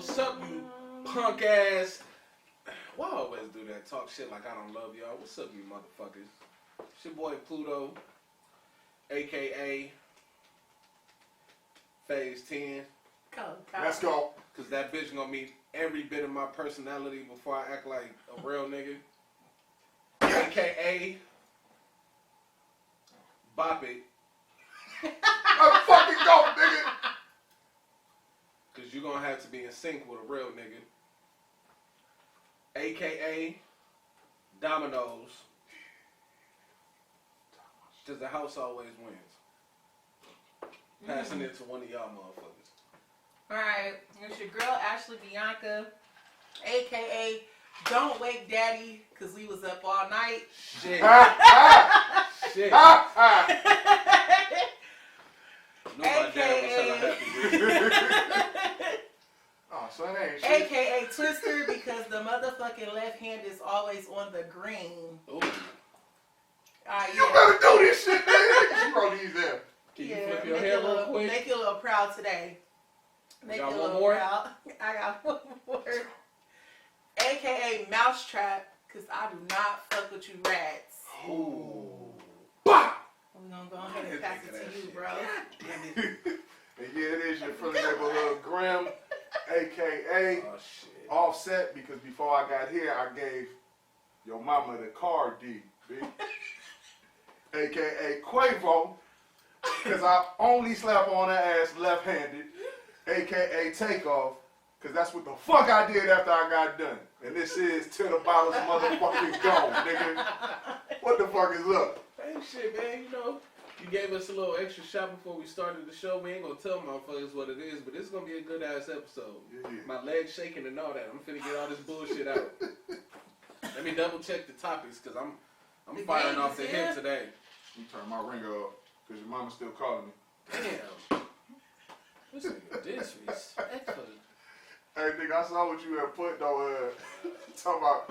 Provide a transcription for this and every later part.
What's up, you punk ass? Why always do that? Talk shit like I don't love y'all. What's up, you motherfuckers? It's your boy Pluto, aka Phase 10. Go. Let's go. Cause that bitch gonna meet every bit of my personality before I act like a real nigga. AKA Bop It. Let's fucking go, nigga. Cause you're gonna have to be in sync with a real nigga. AKA Dominoes. Cause the house always wins. Passing it to one of y'all motherfuckers. Alright, it's your girl Ashley Bianca, aka Don't Wake Daddy, cause we was up all night. Shit. Shit. Nobody damn was hella happy with you. Oh, so it ain't shit. AKA Twister, because the motherfucking left hand is always on the green. Ooh. Alright, You better do this shit, nigga. You gonna need them. Can you flip your hair real quick? Make you a little proud today. Make you a little proud. I got one more. AKA Mousetrap, because I do not fuck with you rats. Ooh. Bah! We're gonna go ahead and pass it to you, bro. Damn it. And yeah, it is your friendly neighborhood Grim, aka Oh shit. Offset, because before I got here, I gave your mama the car D, B. AKA Quavo, because I only slap on her ass left-handed. AKA Takeoff, because that's what the fuck I did after I got done. And this is till the bottles motherfucking gone, nigga. What the fuck is up? Hey shit, man, you know, you gave us a little extra shot before we started the show. We ain't gonna tell motherfuckers what it is, but it's gonna be a good ass episode. Yeah. My legs shaking and all that. I'm finna get all this bullshit out. Let me double check the topics, cause I'm The firing game off is the here. hip today. You turn my ringer off, because your mama's still calling me. Damn. This nigga disrespectful. Hey, nigga, I saw what you had put, though, talking about,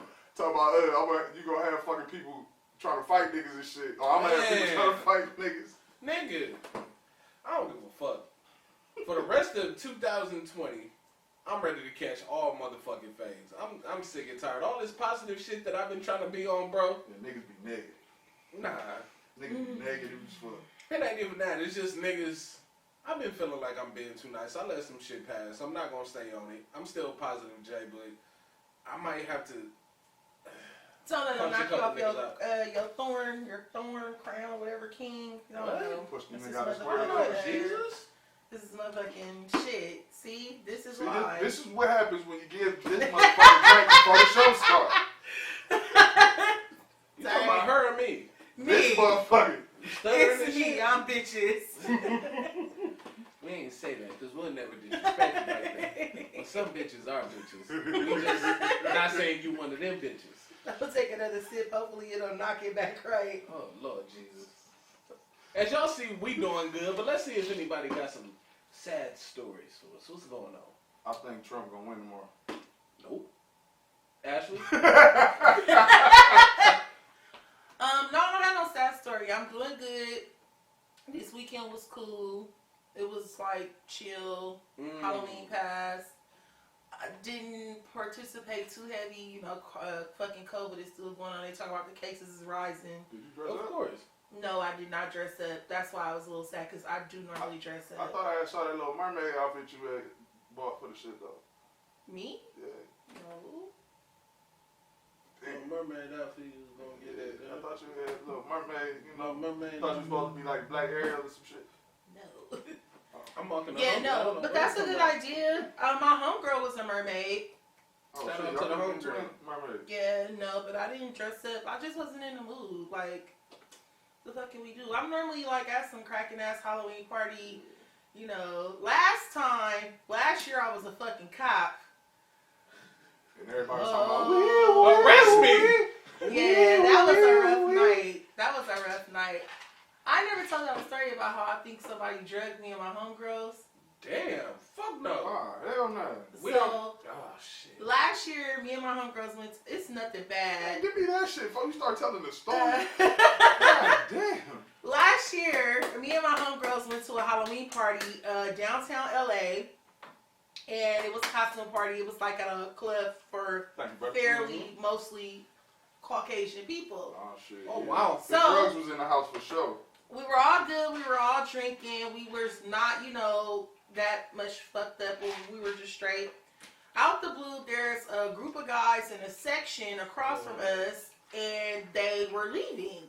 you gonna have fucking people trying to fight niggas and shit. Or I'm gonna have people trying to fight niggas. Nigga, I don't give a fuck. For the rest of 2020, I'm ready to catch all motherfucking fades. I'm sick and tired. All this positive shit that I've been trying to be on, bro. Yeah, niggas be negative. Nah. Niggas be negative as fuck. It ain't even that. It's just niggas. I've been feeling like I'm being too nice. I let some shit pass. I'm not gonna stay on it. I'm still positive, Jay, but I might have to. Tell them to Punch a knock you couple off niggas your thorn, crown, whatever, king. I don't What? know. Push the This nigga is out his motherfucking- way. Oh, Jesus? This is motherfucking shit. See, this is See, why. this is what happens when you give this motherfucker drink before the show starts. You talking about her or me? This motherfucker. You stuttering and It's me. shit? I'm bitches. We ain't say that because we'll never disrespect you like that. Well, some bitches are bitches. We just not saying you one of them bitches. I'll take another sip. Hopefully it'll knock it back right. Oh, Lord Jesus. As y'all see, we doing good, but let's see if anybody got some sad stories for us. What's going on? I think Trump gonna win tomorrow. Nope. Ashley? No, I don't have no sad story. I'm doing good. This weekend was cool. It was like chill. Halloween passed. I didn't participate too heavy. You know, fucking COVID is still going on. They talk about the cases is rising. Did you dress Of up? course. No, I did not dress up. That's why I was a little sad because I do normally dress I up. thought I saw that little mermaid outfit you had bought for the shit though. Me? Yeah. No. Little mermaid outfit you was gonna get that. I thought you had a little mermaid, you know. No mermaid. I thought you was supposed to be like Black Ariel or some shit. No. I'm walking up. Yeah, no. But that's a good idea. My homegirl was a mermaid. Oh, Shout shit, out y'all to the been homegirl. doing mermaid. Yeah, no, but I didn't dress up. I just wasn't in the mood. Like, the fuck can we do? I'm normally like at some cracking ass Halloween party. You know, last year I was a fucking cop. And everybody was Oh. talking about, Arrest me! Yeah, that was a rough night. That was a rough night. I never told y'all a story about how I think somebody drugged me and my homegirls. Damn. Fuck no. Ah, hell no. We So, don't. Oh, shit. last year, me and my homegirls went to, it's nothing Hey, bad. give me that shit before you start telling the story. Uh, God damn. Last year, me and my homegirls went to a Halloween party downtown LA. And it was a costume party. It was like at a club for fairly, mostly Caucasian people. Oh, shit. Oh, yeah. wow. The So, drugs was in the house for sure. we were all good. We were all drinking. We were not, that much fucked up. We were just straight. Out the blue, there's a group of guys in a section across from us, and they were leaving.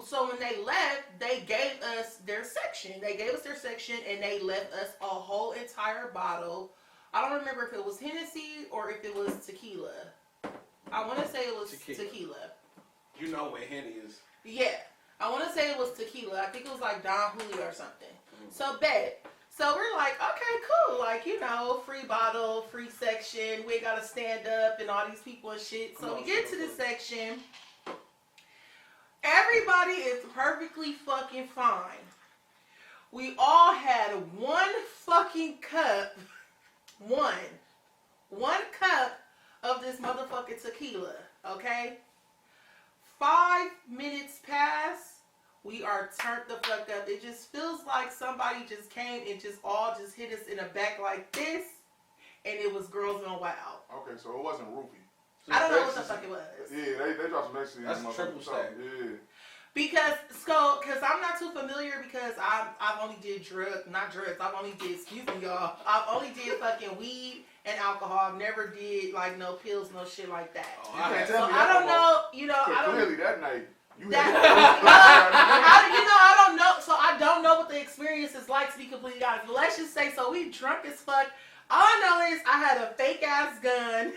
So when they left, they gave us their section. They gave us their section, and they left us a whole entire bottle. I don't remember if it was Hennessy or if it was tequila. I want to say it was tequila. You know what Henny is. Yeah. I want to say it was tequila. I think it was like Don Julio or something. So bet. So we're like, okay, cool. Like, free bottle, free section. We ain't got to stand up and all these people and shit. So we get to this section. Everybody is perfectly fucking fine. We all had one fucking cup. One cup of this motherfucking tequila. Okay? 5 minutes pass. We are turned the fuck up. It just feels like somebody just came and just hit us in the back like this, and it was Girls Gone Wild. Okay, so it wasn't roofie. So I don't know what the fuck it was. Yeah, they dropped some ecstasy. That's a triple stack. Yeah. Because I'm not too familiar because I've only did I've only did, excuse me y'all, I've only did fucking weed and alcohol. I've never did like no pills, no shit like that. Oh, you can't tell me I don't know, I don't clearly that night. I don't know. So I don't know what the experience is like, to be completely honest. But let's just say, so we drunk as fuck. All I know is I had a fake ass gun,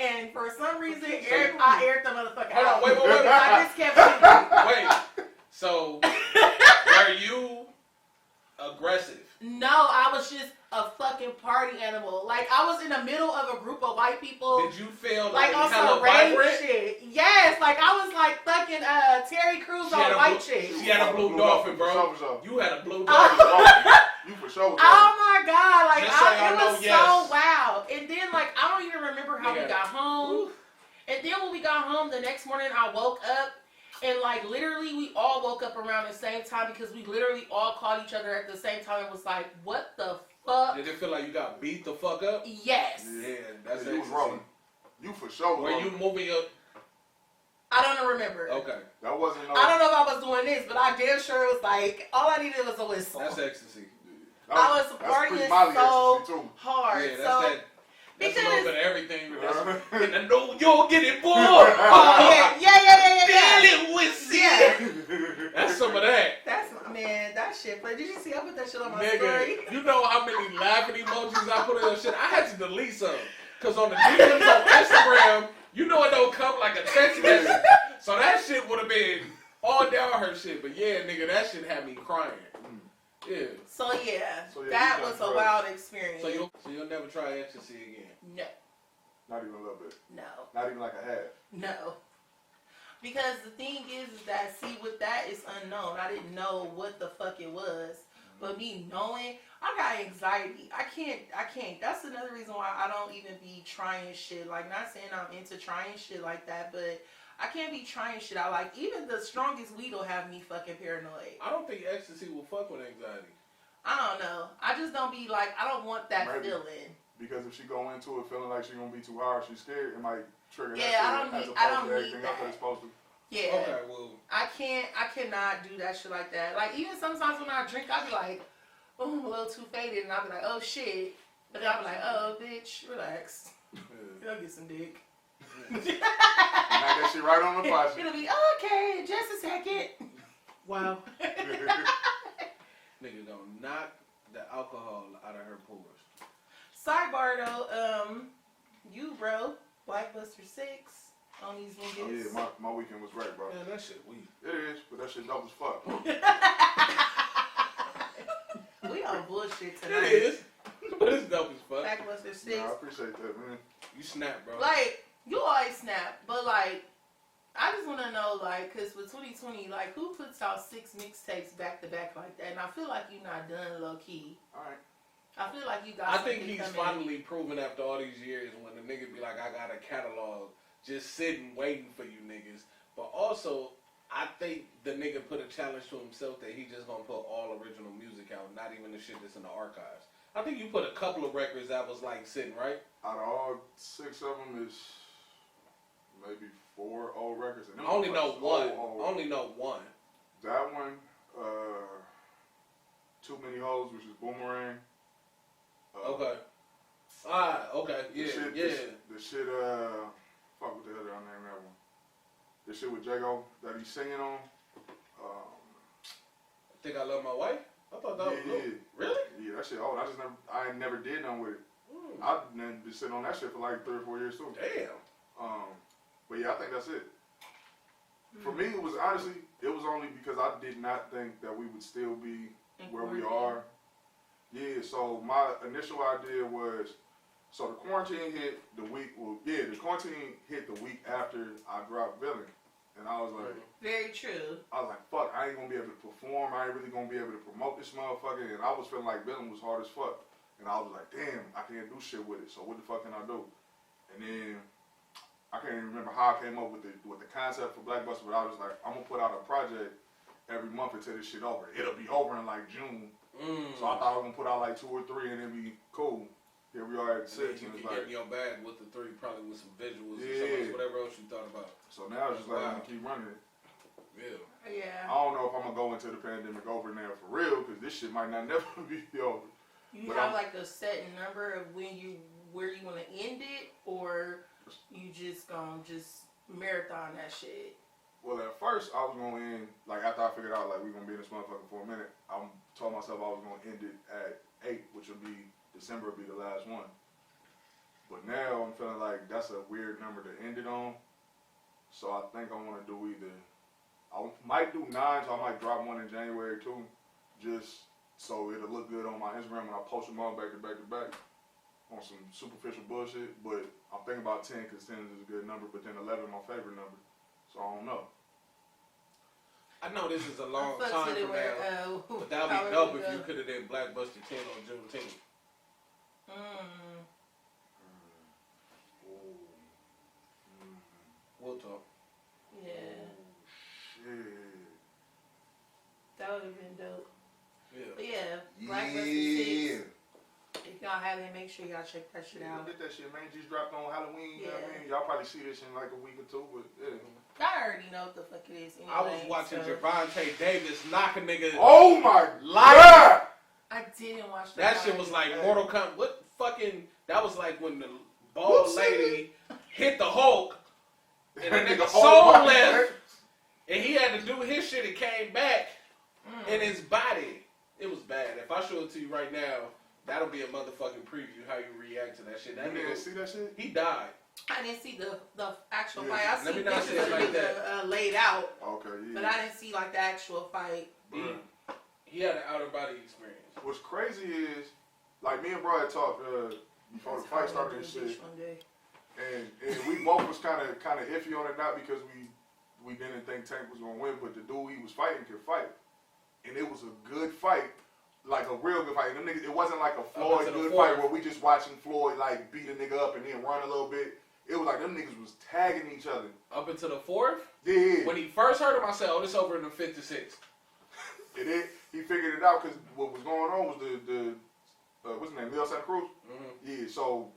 and for some reason, I aired the motherfucker out. Hold on, wait. I just kept shooting. Wait. So, were you aggressive? No, I was just a fucking party animal. Like, I was in the middle of a group of white people. Did you feel like on hella some rave vibrant? shit? Yes, like I was like fucking Terry Crews on White Chicks. She had a blue dolphin, bro. For sure. You had a blue dolphin. You for sure. Oh my god, like it was so wild. And then like I don't even remember how we got home. And then when we got home the next morning, I woke up. And, like, literally, we all woke up around the same time because we literally all called each other at the same time and was like, what the fuck? Did it feel like you got beat the fuck up? Yes. Yeah, that's you was rolling. You for sure. Were you moving your... I don't remember. Okay. That wasn't no... I don't know if I was doing this, but I damn sure was like, all I needed was a whistle. That's ecstasy. I was partying so hard. Yeah, that's that... That's because a little bit of everything. And I know you'll get it, boy. Oh, yeah. Dealing with it. That's some of that. That's, man, that shit. But did you see I put that shit on my Nigga, story? you know how many laughing emojis I put on your shit? I had to delete some. Because on the DMs on Instagram, you know it don't come like a text message. So that shit would have been all down her shit. But yeah, nigga, that shit had me crying. Yeah. So that was a wild experience. So you'll never try ecstasy again? No. Not even a little bit. No. Not even like a half. No. Because the thing is that, see, with that, it's unknown. I didn't know what the fuck it was. But me knowing, I got anxiety. I can't. That's another reason why I don't even be trying shit. Like, not saying I'm into trying shit like that, but I can't be trying shit. I like, even the strongest weed will have me fucking paranoid. I don't think ecstasy will fuck with anxiety. I don't know. I just don't be like, I don't want that feeling. Because if she go into it feeling like she's gonna be too hard, she's scared, it might trigger that. Yeah, I don't need that. It's supposed to. Yeah. Okay, well. I cannot do that shit like that. Like, even sometimes when I drink, I'll be like, oh, I'm a little too faded, and I'll be like, oh shit. But then I'll be like, oh, bitch, relax. Go get some dick. Knock that shit right on the faucet. It'll be, okay, just a second. Wow. Nigga gonna knock the alcohol out of her pores. Sidebar though, you bro, Blackbuster 6 on these niggas. Oh yeah, my weekend was great, bro. Man, that shit weak. It is, but that shit dope as fuck. We on bullshit tonight. It is, but it's dope as fuck. Blackbuster 6. Nah, I appreciate that, man. You snap, bro. Like, you always snap, but like, I just want to know, like, because for 2020, like, who puts out 6 mixtapes back to back like that? And I feel like you're not done low key. All right. I feel like you got. I think he's finally proven after all these years when the nigga be like, I got a catalog just sitting waiting for you niggas. But also, I think the nigga put a challenge to himself that he just gonna put all original music out, not even the shit that's in the archives. I think you put a couple of records that was like sitting, right? Out of all 6 of them, is maybe 4 old records. And I them only was know one. old. Only know one. That one, Too Many Hoes, which is Boomerang. Okay. Okay. Yeah, The shit, yeah. The shit, fuck, what the hell did I name that one? The shit with Jago that he's singing on. I think I Love My Wife. I thought that was Yeah. Really? Yeah, that shit old. I never did nothing with it. Mm. I've been sitting on that shit for like 3 or 4 years too. Damn. But yeah, I think that's it. For me, it was honestly, it was only because I did not think that we would still be where we are. Yeah, so my initial idea was, so the quarantine hit the week, the quarantine hit the week after I dropped Villain. And I was like, very true. I was like, fuck, I ain't gonna be able to perform. I ain't really gonna be able to promote this motherfucker. And I was feeling like Villain was hard as fuck. And I was like, damn, I can't do shit with it. So what the fuck can I do? And then I can't even remember how I came up with the concept for Black Buster, but I was like, I'm gonna put out a project every month until this shit over. It'll be over in like June. So I thought I was gonna put out like 2 or 3 and it'd be cool. Here we are at 6. You And it's can like, get in your bag with the 3, probably with some visuals Yeah. or whatever else you thought about. so now it's just like, I'm gonna keep running it. Yeah. Yeah. I don't know if I'm gonna go into the pandemic over now for real, because this shit might not never be over. You But have like a set number of where you want to end it, or you just gonna marathon that shit? Well, at first I was gonna end, like after I figured out like we gonna be in this motherfucker for a minute, I told myself I was gonna end it at 8, which would be December, would be the last one. But now I'm feeling like that's a weird number to end it on. So I think I want to do either, I might do 9, so I might drop one in January too, just so it'll look good on my Instagram when I post them all back to back to back on some superficial bullshit. But I'm thinking about 10 because 10 is a good number, but then 11 is my favorite number. So I don't know. I know this is a long time from now, but that would be dope if you could have did Black Buster 10 on Juneteenth. We'll talk. Yeah. Shit. That would have been dope. Yeah. But yeah, Black Buster 6. If y'all haven't, make sure y'all check that shit out. Get that shit, man. Just dropped on Halloween. You know what I Yeah. mean? Y'all probably see this in like a week or 2, but yeah. I already know what the fuck it is. Anyway, I was watching Javante Davis knock a nigga. Oh my life. God! I didn't watch That shit was like Mortal Kombat. What fucking? That was like when the bald lady hit the Hulk, and the nigga soul left, and he had to do his shit and came back in his body. It was bad. If I show it to you right now, that'll be a motherfucking preview how you react to that shit. That You nigga, didn't see that shit? he died. I didn't see the actual Yeah, fight. I let seen me not pictures say it of like the that. laid out, Okay, yeah. but I didn't see like the actual fight. He had an outer body experience. What's crazy is, like me and bro had talked before the fight started and shit, and we both was kind of iffy on it, not because we didn't think Tank was gonna win, but the dude he was fighting could fight, and it was a good fight, like a real good fight. And them niggas, it wasn't like a Floyd good fight where we just watching Floyd like beat a nigga up and then run a little bit. It was like them niggas was tagging each other. Up until the 4th? Yeah. When he first heard him, I said, oh, this over in the 5th to 6th. He figured it out because what was going on was the what's his name, Leo Santa Cruz? Yeah, so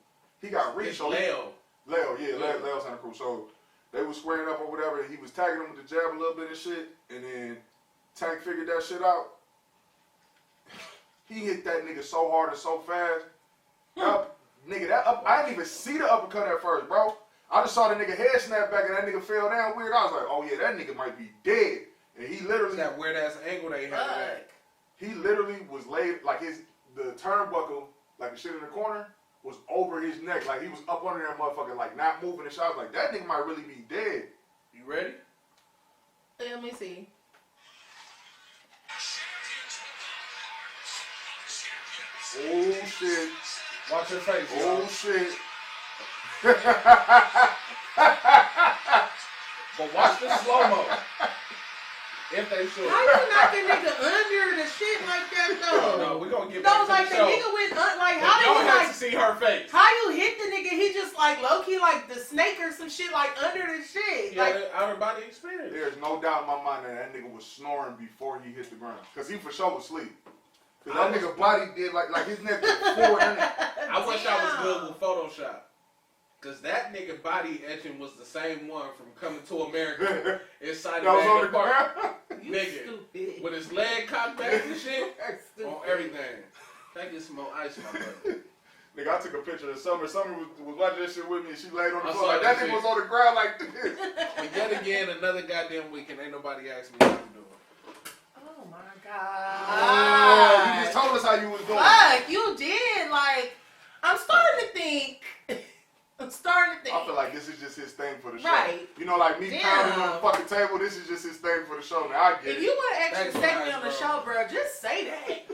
he got reached. So Leo, Santa Cruz. So they was squaring up or whatever, and he was tagging him with the jab a little bit and shit, and then Tank figured that shit out. He hit that nigga so hard and so fast. I didn't even see the uppercut at first, bro. I just saw the nigga head snap back and that nigga fell down weird. I was like, oh yeah, that nigga might be dead. And he literally, that weird ass angle they had. he literally was laid, like the turnbuckle, like the shit in the corner, was over his neck. Like he was up under that motherfucker, like not moving and shit. I was like, that nigga might really be dead. You ready? Let me see. Oh shit. Watch your face. Oh shit. But watch the slow-mo. If they should. How you knock a nigga under the shit like that though? No, we're gonna get No, back like to the the show. nigga went like But how y'all did he had like to see her face. how you hit the nigga? He just like low key like the snake or some shit like under the shit. He Like had an outer body experience. There's no doubt in my mind that that nigga was snoring before he hit the ground. Because he for sure was asleep. Cause that nigga body did like his neck was forward. I wish I was good with Photoshop. Cause that nigga body etching was the same one from Coming to America inside the That was on the park. ground. You Nigga, stupid. with his leg cocked back and shit Stupid. on everything. Can I get some more ice, my brother? Nigga, I took a picture of Summer. Summer was watching that shit with me and she laid on the I floor saw like that that nigga shit. was on the ground like this. But yet again, another goddamn weekend. Ain't nobody asked me how I'm doing. Oh my god. Oh, you just told us how you was doing. Fuck, you did. Like, I'm starting to think. I feel like this is just his thing for the show. Right. You know, like me pounding on the fucking table, this is just his thing for the show. Now, I get If it. you want an extra Thanks, segment on the bro. show, bro, just say that.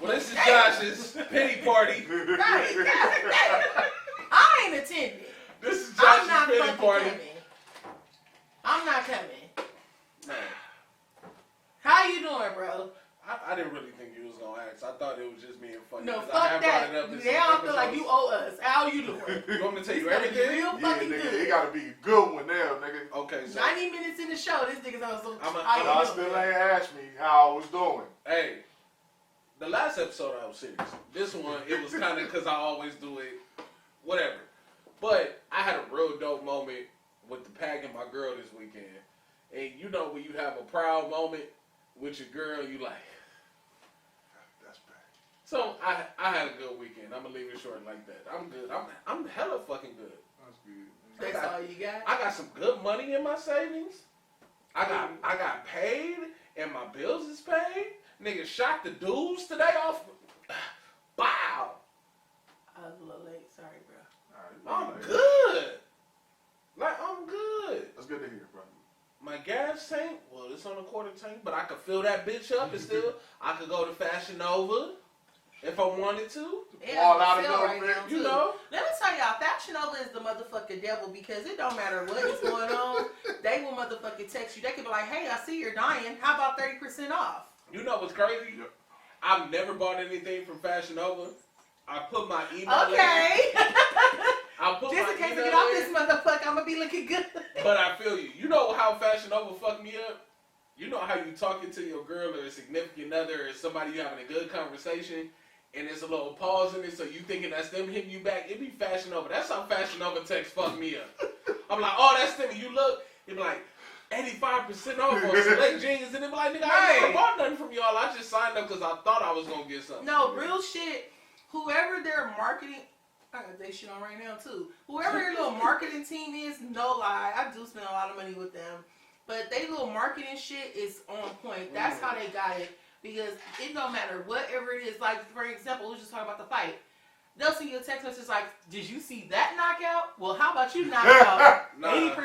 Well, this is Josh's pity party. Right, God, I ain't attending. This is I'm Josh's not pity fucking party. coming. I'm not coming. Man, How you doing, bro? I didn't really think you was gonna ask. I thought it was just being funny. No, 'cause I fuck have that. brought it up in Now I some feel like you episodes. owe us. How you doing? You want me to tell you It's gotta be everything? real Yeah, fucking nigga, good. it gotta be a good one now, nigga. Okay, so 90 minutes in the show, this nigga's on some. Y'all still ain't asked me how I was doing. hey, the last episode I was serious. This one, it was kind of because I always do it, whatever. But I had a real dope moment with the pack and my girl this weekend. And you know when you have a proud moment with your girl, you like. That's bad. So I had a good weekend. I'm gonna leave it short like that. I'm good. I'm hella fucking good. That's good. That's all you got? I got some good money in my savings. I got paid and my bills is paid. Nigga shot the dudes today off. Bow. I was a little late. Sorry, bro. I'm good. Like I'm good. That's good to hear, bro. My gas tank, well, it's on a quarter tank, but I could fill that bitch up and still I could go to Fashion Nova if I wanted to. Yeah, All out of sale nowhere, now, You too. know. Let me tell y'all, Fashion Nova is the motherfucking devil because it don't matter what is going on. They will motherfucking text you. They could be like, hey, I see you're dying. How about 30% off? You know what's crazy? Yep. I've never bought anything from Fashion Nova. I put my email Okay. I put Just my in case I email get off in, this motherfucker, I'm going to be looking good. but I feel you. You know how Fashion Nova fucked me up? You know how you talking to your girl or a significant other or somebody you having a good conversation and there's a little pause in it so you thinking that's them hitting you back? It be Fashion Nova. That's how Fashion Nova text fucked me up. I'm like, oh, that's them. You look, it be like 85% off on select jeans and it be like, nigga, I ain't never bought nothing from y'all. I just signed up because I thought I was going to get something. No, real shit. Whoever their marketing, I got that shit on right now too. Whoever their little marketing team is, no lie, I do spend a lot of money with them. But they little marketing shit is on point. That's how they got it. Because it don't matter whatever it is. Like, for example, we was just talking about the fight. They'll send you a text message like, did you see that knockout? Well, how about you knock out 80%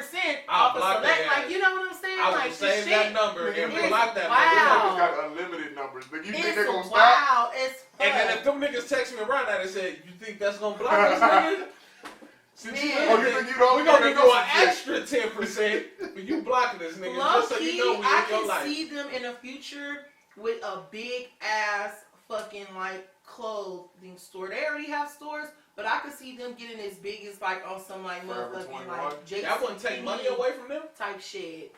off a select? Like, you know what I'm saying? I like, would save that number and is block that wow. Niggas got unlimited numbers. Nigga, you think It's they gonna stop? wow. It's fun. And then if them niggas text me around that and said, you think that's going to block us, nigga? Since you Man. Oh, you think you don't? we're going to do an extra 10%, but you blocking this nigga just so you know we I in your can life. see them in the future with a big ass fucking like clothing store. They already have stores, but I could see them getting as big as like on some like Forever motherfucking 21. like JC That wouldn't take money away from them. type shit.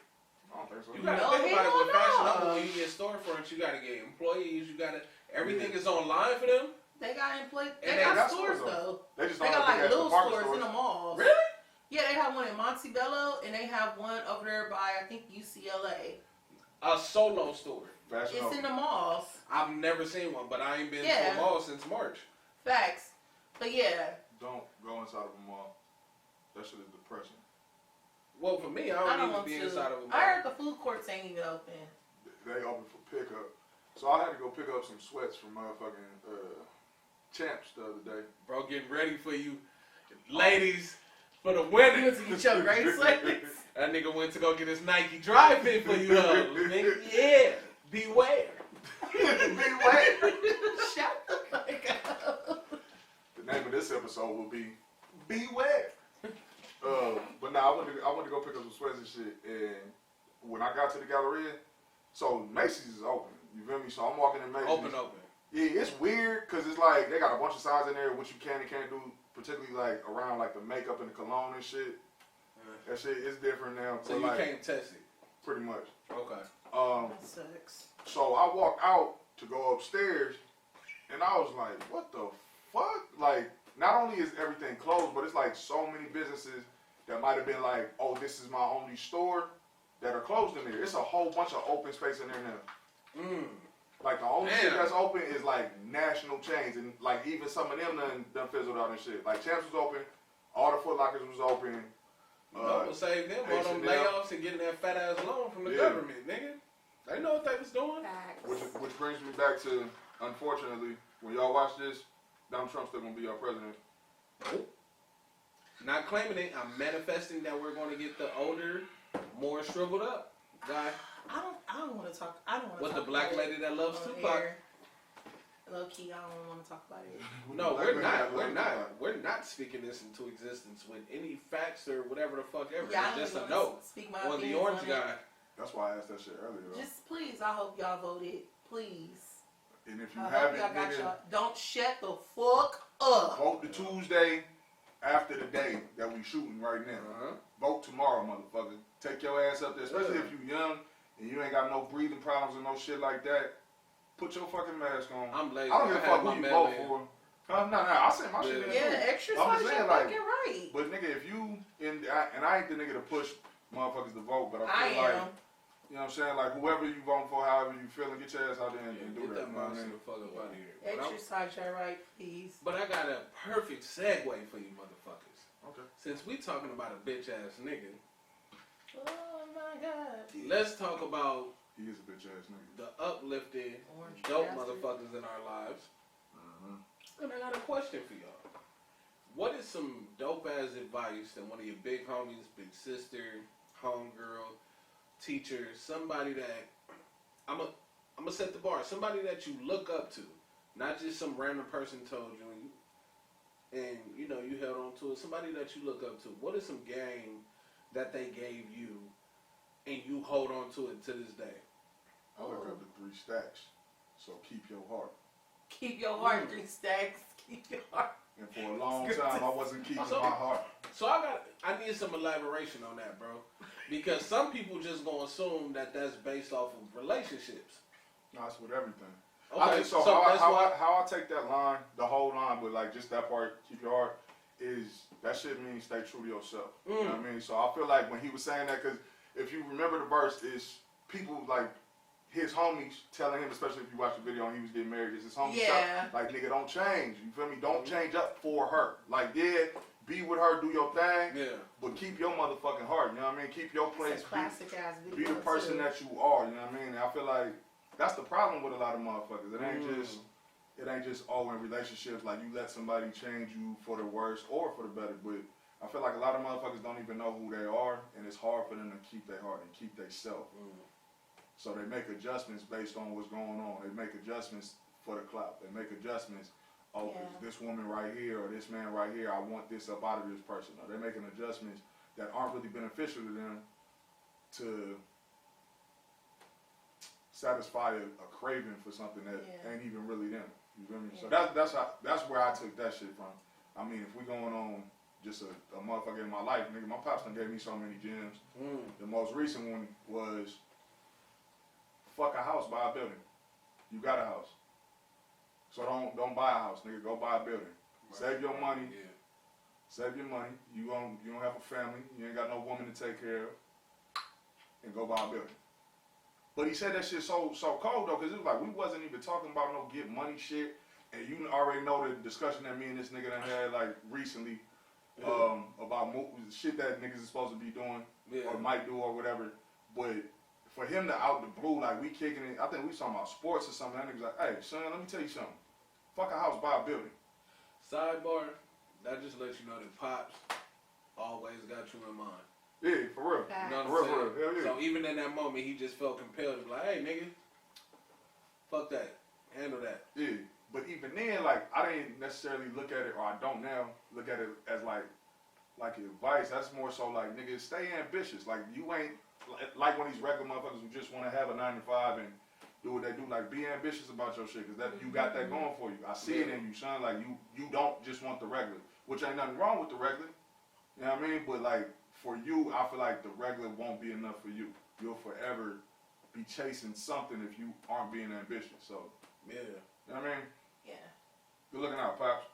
I don't think so. You gotta No, think about it hell with Fashion no. Nova. When you get storefronts, you gotta get employees. You gotta everything is online for them. They got employees. And They they got got stores stores, though. They just They don't got have like big-ass little department stores in the malls. Really? Yeah, they have one in Montebello and they have one over there by I think UCLA. A solo store. Fashion It's Nova. in the malls. I've never seen one, but I ain't been to Yeah. a mall since March. Facts. But yeah, Don't go inside of a mall. That shit is depressing. Well, for me, I I don't don't need to want be to. inside of a mall. I heard the food courts ain't even open. They open for pickup. So I had to go pick up some sweats from motherfucking Champs the other day. Bro, getting ready for you, ladies, for the winter. You get your great sweats. That nigga went to go get his Nike dry fit for you, though. Nigga, yeah, beware. Beware. Shut the fuck up. The name of this episode will be Beware. But nah, I went to go pick up some sweats and shit. And when I got to the Galleria, so Macy's is open. You feel me? So I'm walking in Macy's. Open. Yeah, it's weird because it's like they got a bunch of signs in there what you can and can't do, particularly like around like the makeup and the cologne and shit. That shit is different now. So but, you like, can't test it. pretty much. Okay. That sucks. So I walk out to go upstairs And I was like, what the fuck? Like, not only is everything closed, but it's like so many businesses that might have been like, oh, this is my only store that are closed in there. It's a whole bunch of open space in there now. Like, the only shit that's open is like national chains. And like, even some of them done fizzled out and shit. Like, Champs was open, all the Foot Lockers was open. What save them on them layoffs and getting that fat ass loan from the government, nigga. They know what they was doing. Which brings me back to, unfortunately, when y'all watch this, Donald Trump's still gonna be our president. Nope. Not claiming it. I'm manifesting that we're going to get the older, more shriveled up guy. I don't want to talk. I don't want to. With the black lady that loves Tupac. Low key, I don't want to talk about it. No, we're not speaking this into existence with any facts or whatever the fuck ever. Yeah, it's just a no on the orange guy. That's why I asked that shit earlier. Though. Just please, I hope y'all voted. Please. And if you haven't, don't shut the fuck up. Vote the Tuesday after the day that we shooting right now. Vote tomorrow, motherfucker. Take your ass up there, especially if you young and you ain't got no breathing problems or no shit like that. Put your fucking mask on. I'm lazy. I don't give a fuck who you vote for. No, I sent my shit in. Yeah, exercise your fucking right. But nigga, if you and I ain't the nigga to push motherfuckers to vote, but I feel like. You know what I'm saying? Like, whoever you vote for, however you feeling, get your ass out there and do that. Get that monster the fuck up out of here. Exercise your right, please. But I got a perfect segue for you motherfuckers. Okay. Since we talking about a bitch ass nigga. Oh my God. Let's talk about he is a bitch ass nigga. The uplifted, dope motherfuckers in our lives. And I got a question for y'all. What is some dope ass advice that one of your big homies, big sister, homegirl, teacher, somebody that I'm gonna set the bar, somebody that you look up to, not just some random person told you and you know you held on to it, somebody that you look up to. What is some game that they gave you and you hold on to it to this day? I look up to 3 stacks. So keep your heart. Keep your heart, 3 stacks. Keep your heart. And for a long time, I wasn't keeping my heart. So I need some elaboration on that, bro. Because some people just gonna assume that that's based off of relationships. No, it's with everything. Okay, so how I take that line, the whole line, but like just that part, keep your heart, is that shit means stay true to yourself. You know what I mean? So I feel like when he was saying that, because if you remember the verse, is people like his homies telling him, especially if you watch the video and he was getting married, is his homies like, nigga, don't change. You feel me? Don't change up for her. Like, be with her, do your thing, but keep your motherfucking heart, you know what I mean? Keep your place, be the person that you are, you know what I mean? And I feel like that's the problem with a lot of motherfuckers. It ain't just all in relationships, like you let somebody change you for the worse or for the better, but I feel like a lot of motherfuckers don't even know who they are, and it's hard for them to keep their heart and keep their self. So they make adjustments based on what's going on. They make adjustments for the clout. They make adjustments. Oh, this woman right here or this man right here, I want this up out of this person. Or they're making adjustments that aren't really beneficial to them to satisfy a craving for something that ain't even really them. You feel me? So that's where I took that shit from. I mean, if we going on just a motherfucker in my life, nigga, my pops done gave me so many gems. The most recent one was fuck a house, buy a building. You got a house. So don't buy a house, nigga. Go buy a building. Right. Save your money. Save your money. You don't have a family. You ain't got no woman to take care of. And go buy a building. But he said that shit so cold though, because it was like we wasn't even talking about no get money shit. And you already know the discussion that me and this nigga done had like recently about shit that niggas is supposed to be doing or might do or whatever. But for him to out the blue, like we kicking it, I think we talking about sports or something. That nigga's like, hey, son, let me tell you something. Fuck a house, buy a building. Sidebar, that just lets you know that Pops always got you in mind. Yeah, for real. You know what I'm saying? Hell yeah. So even in that moment, he just felt compelled to be like, hey, nigga, fuck that. Handle that. Yeah, but even then, like, I didn't necessarily look at it, or I don't now look at it as like advice. That's more so like, nigga, stay ambitious. Like, you ain't, like one of these regular motherfuckers who just want to have a 9 to 5 and do what they do. Like, be ambitious about your shit, because that you got that going for you. I see it in you, son. Like, you don't just want the regular, which ain't nothing wrong with the regular. You know what I mean? But like, for you, I feel like the regular won't be enough for you. You'll forever be chasing something if you aren't being ambitious. So, yeah. You know what I mean? Yeah. Good looking out, Pops.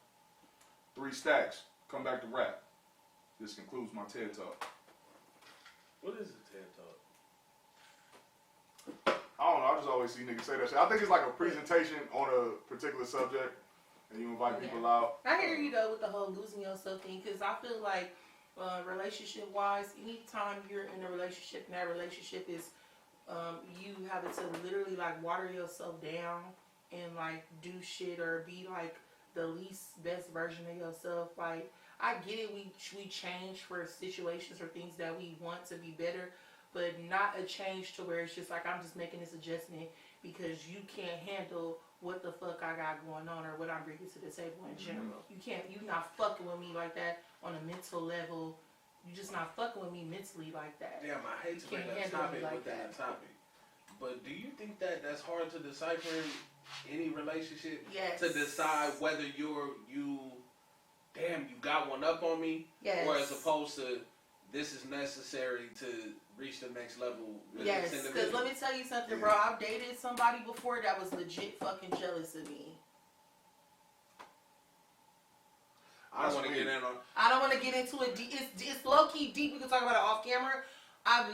3 stacks. Come back to rap. This concludes my TED Talk. What is a TED Talk? I don't know. I just always see niggas say that shit. I think it's like a presentation on a particular subject, and you invite people out. I hear you though with the whole losing yourself thing, because I feel like relationship-wise, anytime you're in a relationship and that relationship is you having to literally like water yourself down and like do shit or be like the least best version of yourself. Like, I get it, we change for situations or things that we want to be better, but not a change to where it's just like I'm just making this adjustment because you can't handle what the fuck I got going on or what I'm bringing to the table in general. You're not fucking with me like that on a mental level. You're just not fucking with me mentally like that. Damn, I hate to make a topic within a topic. But do you think that that's hard to decipher in any relationship? Yes. To decide whether you got one up on me? Yes. Or as opposed to, this is necessary to reach the next level with yes, this individual? because let me tell you something, bro. I've dated somebody before that was legit fucking jealous of me. I don't want to get in on. I don't want to get into it. It's low key deep. We can talk about it off camera. I've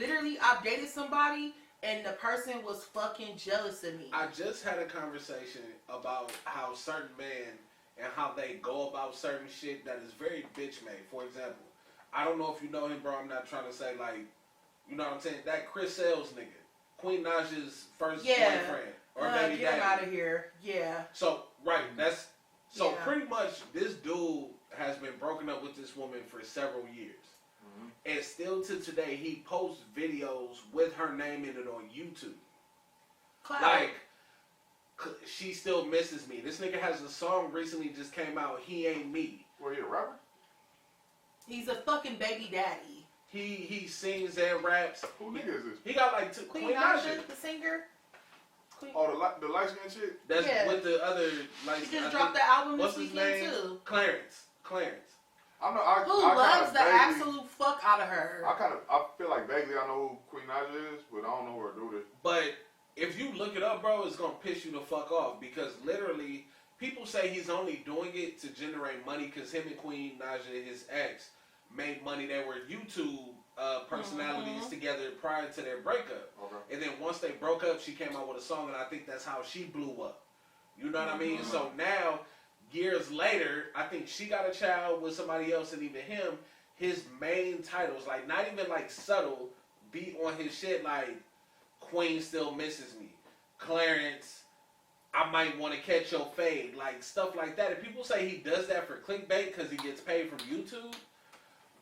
dated somebody and the person was fucking jealous of me. I just had a conversation about how certain men and how they go about certain shit that is very bitch made. For example, I don't know if you know him, bro. I'm not trying to say like, you know what I'm saying? That Chris Sales nigga, Queen Naja's first boyfriend or baby get him daddy. out of here. Yeah. So pretty much this dude has been broken up with this woman for several years. And still to today, he posts videos with her name in it on YouTube. Cloud. Like, she still misses me. This nigga has a song recently just came out, He Ain't Me. Were you a rapper? He's a fucking baby daddy. He sings and raps. Who nigga is this? He got like two. Queen Naja, the singer. Oh, the light skin shit? That's with the other like. He just dropped the album what's this his weekend name? too. Clarence. Who loves the absolute fuck out of her. I feel like vaguely I know who Queen Naja is, but I don't know who her dude is. But if you look it up, bro, it's gonna piss you the fuck off because literally people say he's only doing it to generate money because him and Queen Naja, his ex, made money. They were YouTube personalities together prior to their breakup. Okay. And then once they broke up, she came out with a song, and I think that's how she blew up. You know what I mean? So now, years later, I think she got a child with somebody else, and even him, his main titles, like not even like subtle, be on his shit like Queen still misses me, Clarence, I might want to catch your fade, like stuff like that. And people say he does that for clickbait because he gets paid from YouTube,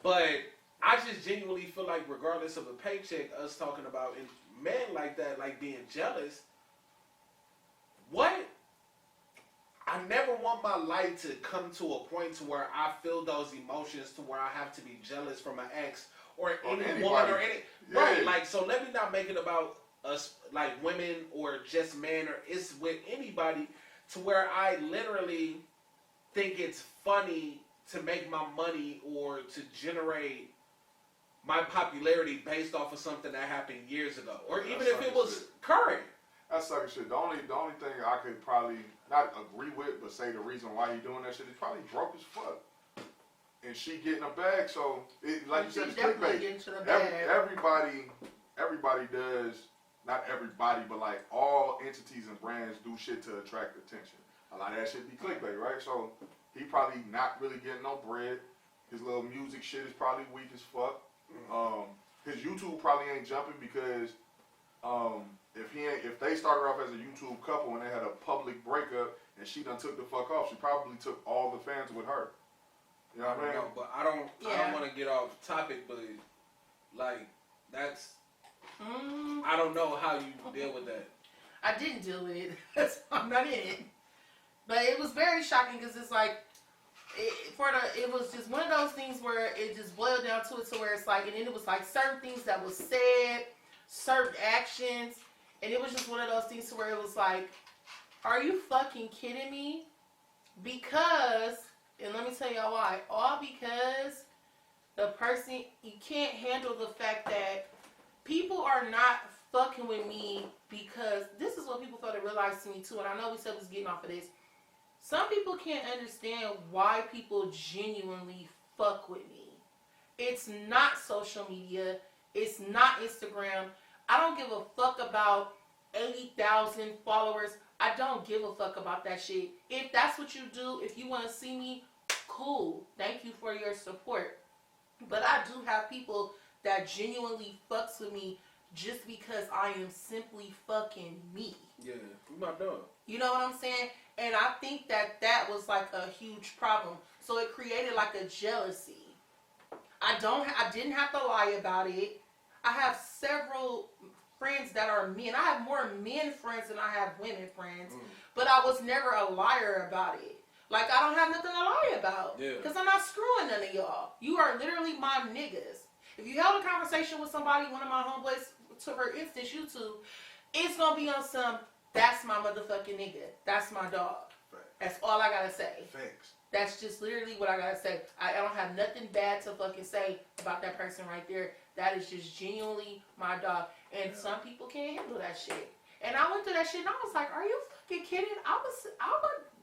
but I just genuinely feel like regardless of a paycheck, us talking about men like that, like being jealous, what? I never want my life to come to a point to where I feel those emotions to where I have to be jealous from my ex or any woman or any. Yeah. Right, like, so let me not make it about us, like women or just men, or it's with anybody to where I literally think it's funny to make my money or to generate my popularity based off of something that happened years ago. Or even if it was current. That's sucker shit. The only thing I could probably not agree with, but say the reason why he doing that shit is probably broke as fuck. And she getting a bag, so like you said, it's clickbait. Everybody does, not everybody, but like all entities and brands do shit to attract attention. A lot of that shit be clickbait, right? So he probably not really getting no bread. His little music shit is probably weak as fuck. His YouTube probably ain't jumping because if they started off as a YouTube couple and they had a public breakup and she done took the fuck off, she probably took all the fans with her. You know what I mean? Know, but I don't want to get off topic, but like that's I don't know how you deal with that. I didn't deal with it. I'm not in it. But it was very shocking because it's like it was just one of those things where it just boiled down to it, to where it's like, and then it was like certain things that was said, certain actions, and it was just one of those things to where it was like, are you fucking kidding me? Because, and let me tell y'all why, all because the person, you can't handle the fact that people are not fucking with me because this is what people fail to realize to me too, and I know we said we was getting off of this. Some people can't understand why people genuinely fuck with me. It's not social media. It's not Instagram. I don't give a fuck about 80,000 followers. I don't give a fuck about that shit. If that's what you do, if you want to see me, cool. Thank you for your support. But I do have people that genuinely fucks with me just because I am simply fucking me. Yeah, you my dog. You know what I'm saying? And I think that was like a huge problem. So it created like a jealousy. I didn't have to lie about it. I have several friends that are men. I have more men friends than I have women friends. But I was never a liar about it. Like, I don't have nothing to lie about. Because I'm not screwing none of y'all. You are literally my niggas. If you held a conversation with somebody, one of my homeboys, to for instance, you two, it's going to be on some, that's my motherfucking nigga. That's my dog. That's all I got to say. Thanks. That's just literally what I got to say. I don't have nothing bad to fucking say about that person right there. That is just genuinely my dog. And some people can't handle that shit. And I went through that shit and I was like, are you fucking kidding? I was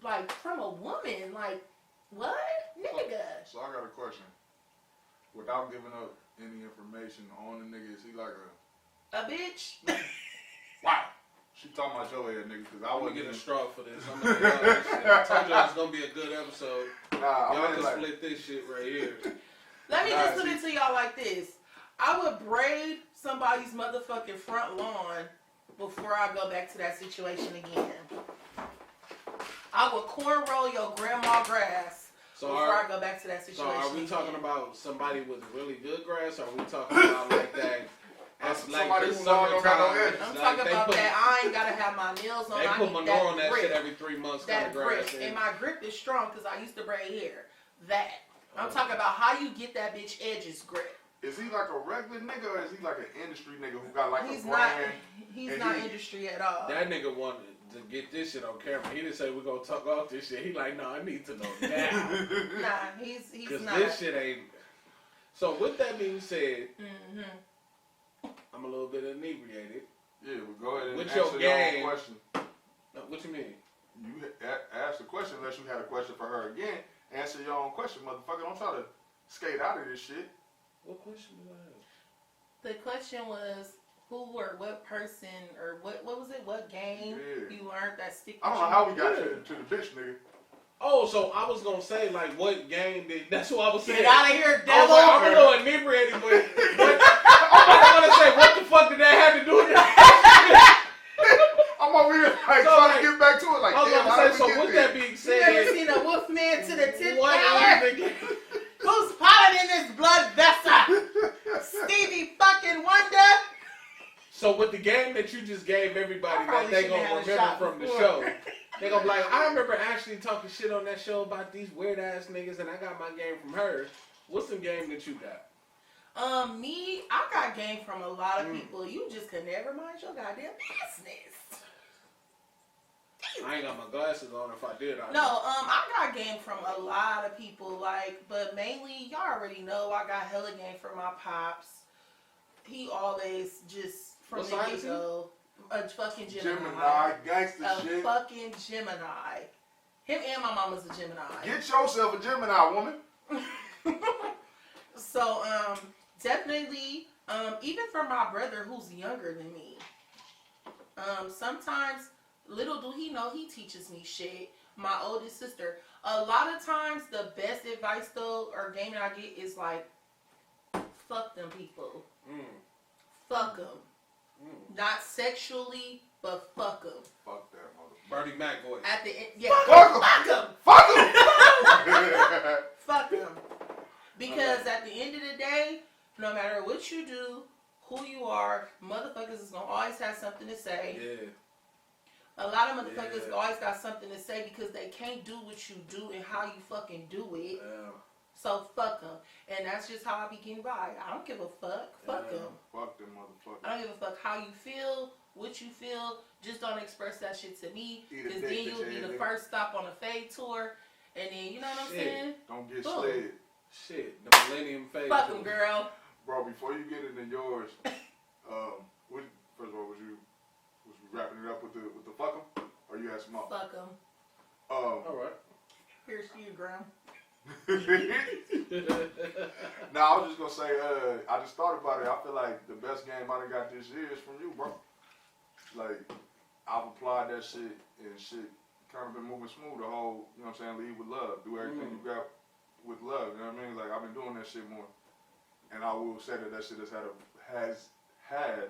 like, from a woman. Like, what? Nigga. So I got a question. Without giving up any information on the nigga, is he like a bitch? Wow. She talking about your head, nigga, because I wasn't getting a straw for this. I'm gonna get this shit. I told y'all it's gonna be a good episode. Nah, y'all can split this shit right here. Let me just put it to y'all like this. I would braid somebody's motherfucking front lawn before I go back to that situation again. I would cornrow your grandma grass before I go back to that situation. So are we talking about somebody with really good grass, or are we talking about like that? That's like somebody the who don't got no edges. I'm talking about that. I ain't gotta have my nails on. They I put need manure on that grip. shit every 3 months. That grip, and my grip is strong because I used to braid hair. That I'm talking about how you get that bitch edges grip. Is he like a regular nigga, or is he like an industry nigga who got like He's a brand? He's not industry at all. That nigga wanted to get this shit on camera. He didn't say we're gonna talk off this shit. He like, no, I need to know now. Nah, he's not. Because this shit ain't. So with that being said, I'm a little bit inebriated. Yeah, well, go ahead and with answer your game. own question. What you mean? You asked the question unless you had a question for her again. Answer your own question, motherfucker. Don't try to skate out of this shit. What question did I have? The question was who or what person or what was it? What game you learned that stick? I don't know how we got to the bitch, nigga. Oh, so I was gonna say like what game did? That's what I was saying. Get out of here, I devil! was like, I'm a little inebriated, but I don't want to say what the fuck did that have to do with it. I'm over here like So, trying to get back to it. Like, I was damn, gonna how say. So did we with get that there? being You said, ever seen a wolf man to the 10th what power? is the game? Who's piloting this blood vessel? Stevie fucking Wonder. So with the game that you just gave everybody that they gonna had a remember shot from the before. show, they gonna be like, I remember actually talking shit on that show about these weird ass niggas, and I got my game from her. What's the game that you got? Me, I got game from a lot of people. You just could never mind your goddamn business. I ain't got my glasses on. If I did, I got game from a lot of people, but mainly, y'all already know I got hella game from my pops. He always just, from the get-go, a fucking Gemini. Gangsta shit. A fucking Gemini. Him and my mama's a Gemini. Get yourself a Gemini, woman. So, definitely, even for my brother who's younger than me, sometimes, little do he know, he teaches me shit. My oldest sister. A lot of times, the best advice, though, or game that I get is like, fuck them people. Fuck them. Not sexually, but fuck them. Fuck that motherfucker. Bernie Mac voice. At the end, yeah. Fuck them. Fuck them. Fuck them. Because at the end of the day, no matter what you do, who you are, motherfuckers is going to always have something to say. Yeah. A lot of motherfuckers always got something to say because they can't do what you do and how you fucking do it. Yeah. So fuck them. And that's just how I be getting by. I don't give a fuck. Fuck them. Fuck them motherfuckers. I don't give a fuck how you feel, what you feel. Just don't express that shit to me. Because then you'll be the first stop on a fade tour. And then, you know what I'm saying? Don't get Boom. slid. Shit, the Millennium Fade. Fuck them, girl. Bro, before you get into yours, first of all, was you wrapping it up with the fuck 'em? Or you had some more? Fuck them. All right. Here's to you, Graham. Nah, I was just gonna say, I just thought about it. I feel like the best game I done got this year is from you, bro. Like, I've applied that shit and shit kind of been moving smooth the whole, you know what I'm saying, lead with love. Do everything you got with love, you know what I mean? Like, I've been doing that shit more. And I will say that shit has had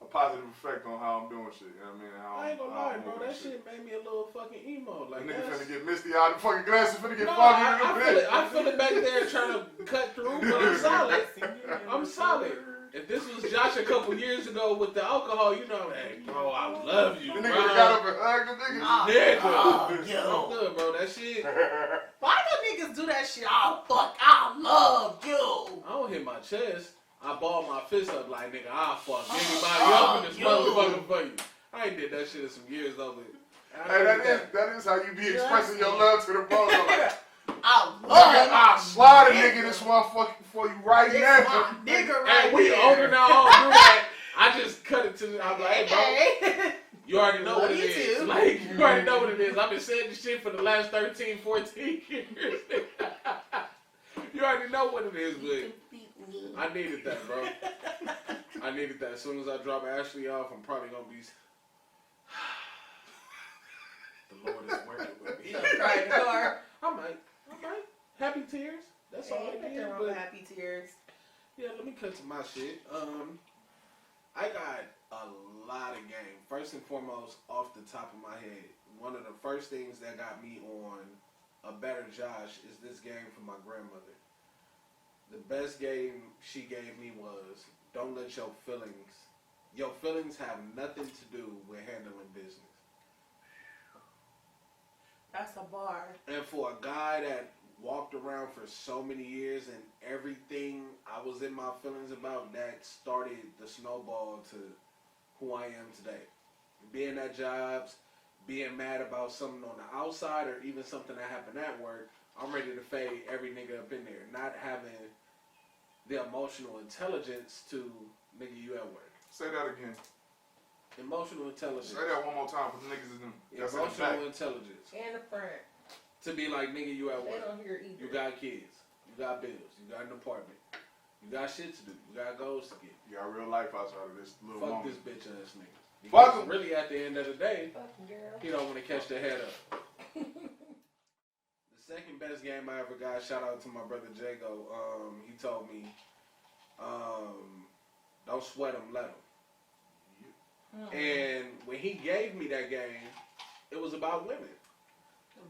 a positive effect on how I'm doing shit, you know what I mean? How I ain't gonna lie, bro. That shit shit made me a little fucking emo. Like, the nigga finna get misty out the fucking glasses, finna get foggy in the I feel it. I feel it back there trying to cut through, but I'm solid. I'm solid. If this was Josh a couple years ago with the alcohol, you know, hey, bro, I love you, The bro. nigga got up and hugged the nigga. I'm good, bro. That shit. Why do niggas do that shit? Oh, fuck, I love you. I don't hit my chest. I balled my fist up like, nigga, I'll fuck anybody up in this motherfucker for you. I ain't did that shit in some years, though. Hey, that is how you be expressing your love to the bro. Like, I'll slide a nigga this motherfucker for you right now. Nigga right Hey, we here. older now, I don't do that. I just cut it to, I'm like, hey, bro, you already know what it is. Too. Like, you already know what it is. I've been saying this shit for the last 13, 14 years. You already know what it is, but I needed that, bro. I needed that. As soon as I drop Ashley off, I'm probably going to be... The Lord is working with me. Right in the car. I might. Happy tears. That's all I did. But Happy tears. yeah, let me cut to my shit. I got a lot of game. First and foremost, off the top of my head, one of the first things that got me on a better Josh is this game from my grandmother. The best game she gave me was, don't let your feelings have nothing to do with handling business. That's a bar. And for a guy that walked around for so many years and everything I was in my feelings about, that started the snowball to who I am today. Being at jobs, being mad about something on the outside or even something that happened at work, I'm ready to fade every nigga up in there. Not having the emotional intelligence to nigga you at work. Say that again. Emotional intelligence. Say that one more time for the niggas in that's in the back. Emotional intelligence. And the front. To be like, nigga, you at They work. don't hear either. You got kids. You got bills. You got an apartment. You got shit to do. You got goals to get. You got real life outside of this little Fuck moment. this bitch ass nigga. Fuck Because him. really, at the end of the day, Fucking girl. he don't want to catch the head up. The second best game I ever got, shout out to my brother Jago. He told me, don't sweat him, let him. And when he gave me that game, it was about women.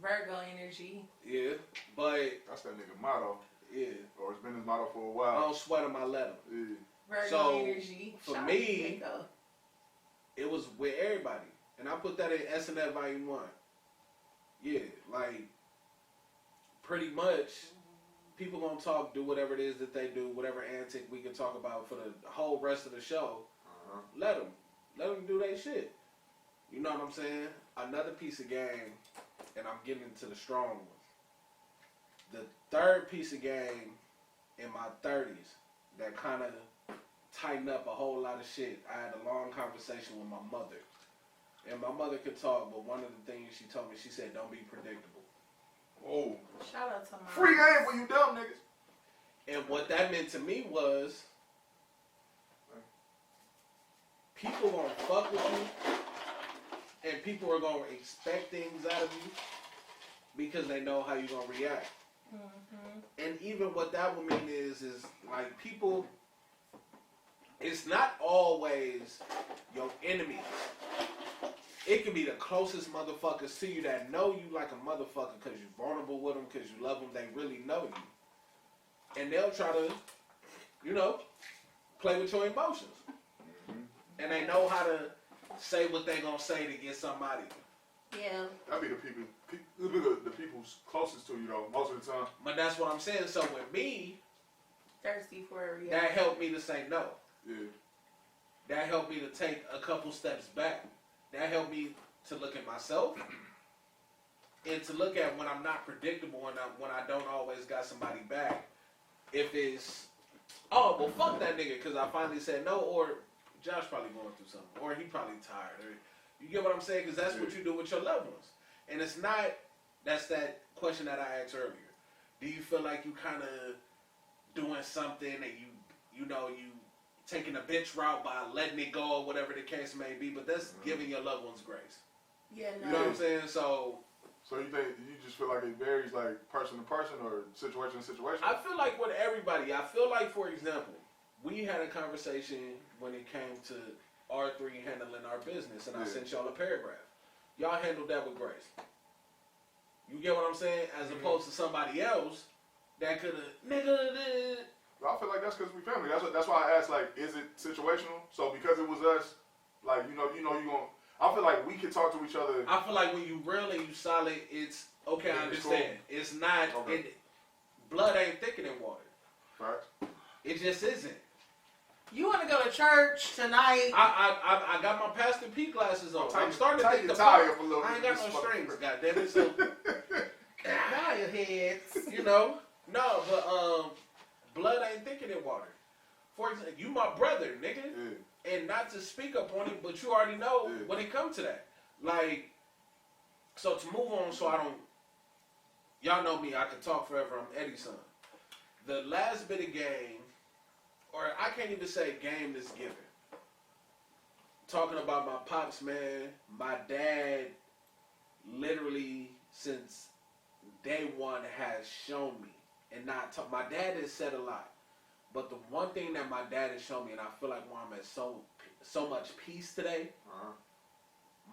Virgo energy. Yeah, but That's that nigga motto. yeah, Or it's been his motto for a I while. don't sweat him, I let him. Yeah. Virgo So, energy. for Shout out me, to Jacob. It was with everybody. And I put that in SNF Volume 1. Yeah, like, pretty much, people gonna talk, do whatever it is that they do, whatever antic we can talk about for the whole rest of the show. Let them do their shit. You know what I'm saying? Another piece of game, and I'm getting into the strong ones. The third piece of game in my 30s that kind of tightened up a whole lot of shit. I had a long conversation with my mother. And my mother could talk, but one of the things she told me, she said, don't be predictable. Oh. Shout out to my Free game for you dumb niggas. And what that meant to me was, people gonna fuck with you, and people are gonna expect things out of you because they know how you're gonna react. Mm-hmm. And even what that would mean is like people, it's not always your enemies. It can be the closest motherfuckers to you that know you like a motherfucker because you're vulnerable with them, because you love them, they really know you. And they'll try to, play with your emotions. And they know how to say what they gonna say to get somebody. Yeah. That be the people's closest to you though, most of the time. But that's what I'm saying. So with me, Thirsty for a reaction. that helped me to say no. Yeah. That helped me to take a couple steps back. That helped me to look at myself and to look at when I'm not predictable and when I don't always got somebody back. If it's, oh, well, fuck that nigga because I finally said no, or Josh probably going through something, or he probably tired. Or, you get what I'm saying? Because that's what you do with your loved ones. And it's not, that's that question that I asked earlier. Do you feel like you kind of doing something and you taking a bitch route by letting it go or whatever the case may be, but that's giving your loved ones grace. Yeah, no. You know what I'm saying? So you think, you just feel like it varies like person to person or situation to situation? I feel like with everybody, I feel like, for example, we had a conversation when it came to R3 handling our business, and I sent y'all a paragraph. Y'all handled that with grace. You get what I'm saying? As opposed to somebody else that could have, nigga. I feel like that's because we family. That's why I asked, like, is it situational? So because it was us, like, you gonna. I feel like we can talk to each other. I feel like when you real and you solid, it's okay. I understand. Cool. It's not. Okay. Blood ain't thicker than water. Right. It just isn't. You want to go to church tonight? I got my Pastor P glasses on. I'm starting to think the tie up a little. I ain't got no strings, goddammit. So now your heads. You know, no, but blood ain't thicker than water. For example, you my brother, nigga. Yeah. And not to speak up on it, but you already know when it comes to that. Like, so to move on, so I don't. Y'all know me. I can talk forever. I'm Eddie's son. The last bit of game. Or I can't even say game this given. Talking about my pops, man. My dad, literally since day one, has shown me, and my dad has said a lot, but the one thing that my dad has shown me, and I feel like why I'm at so much peace today.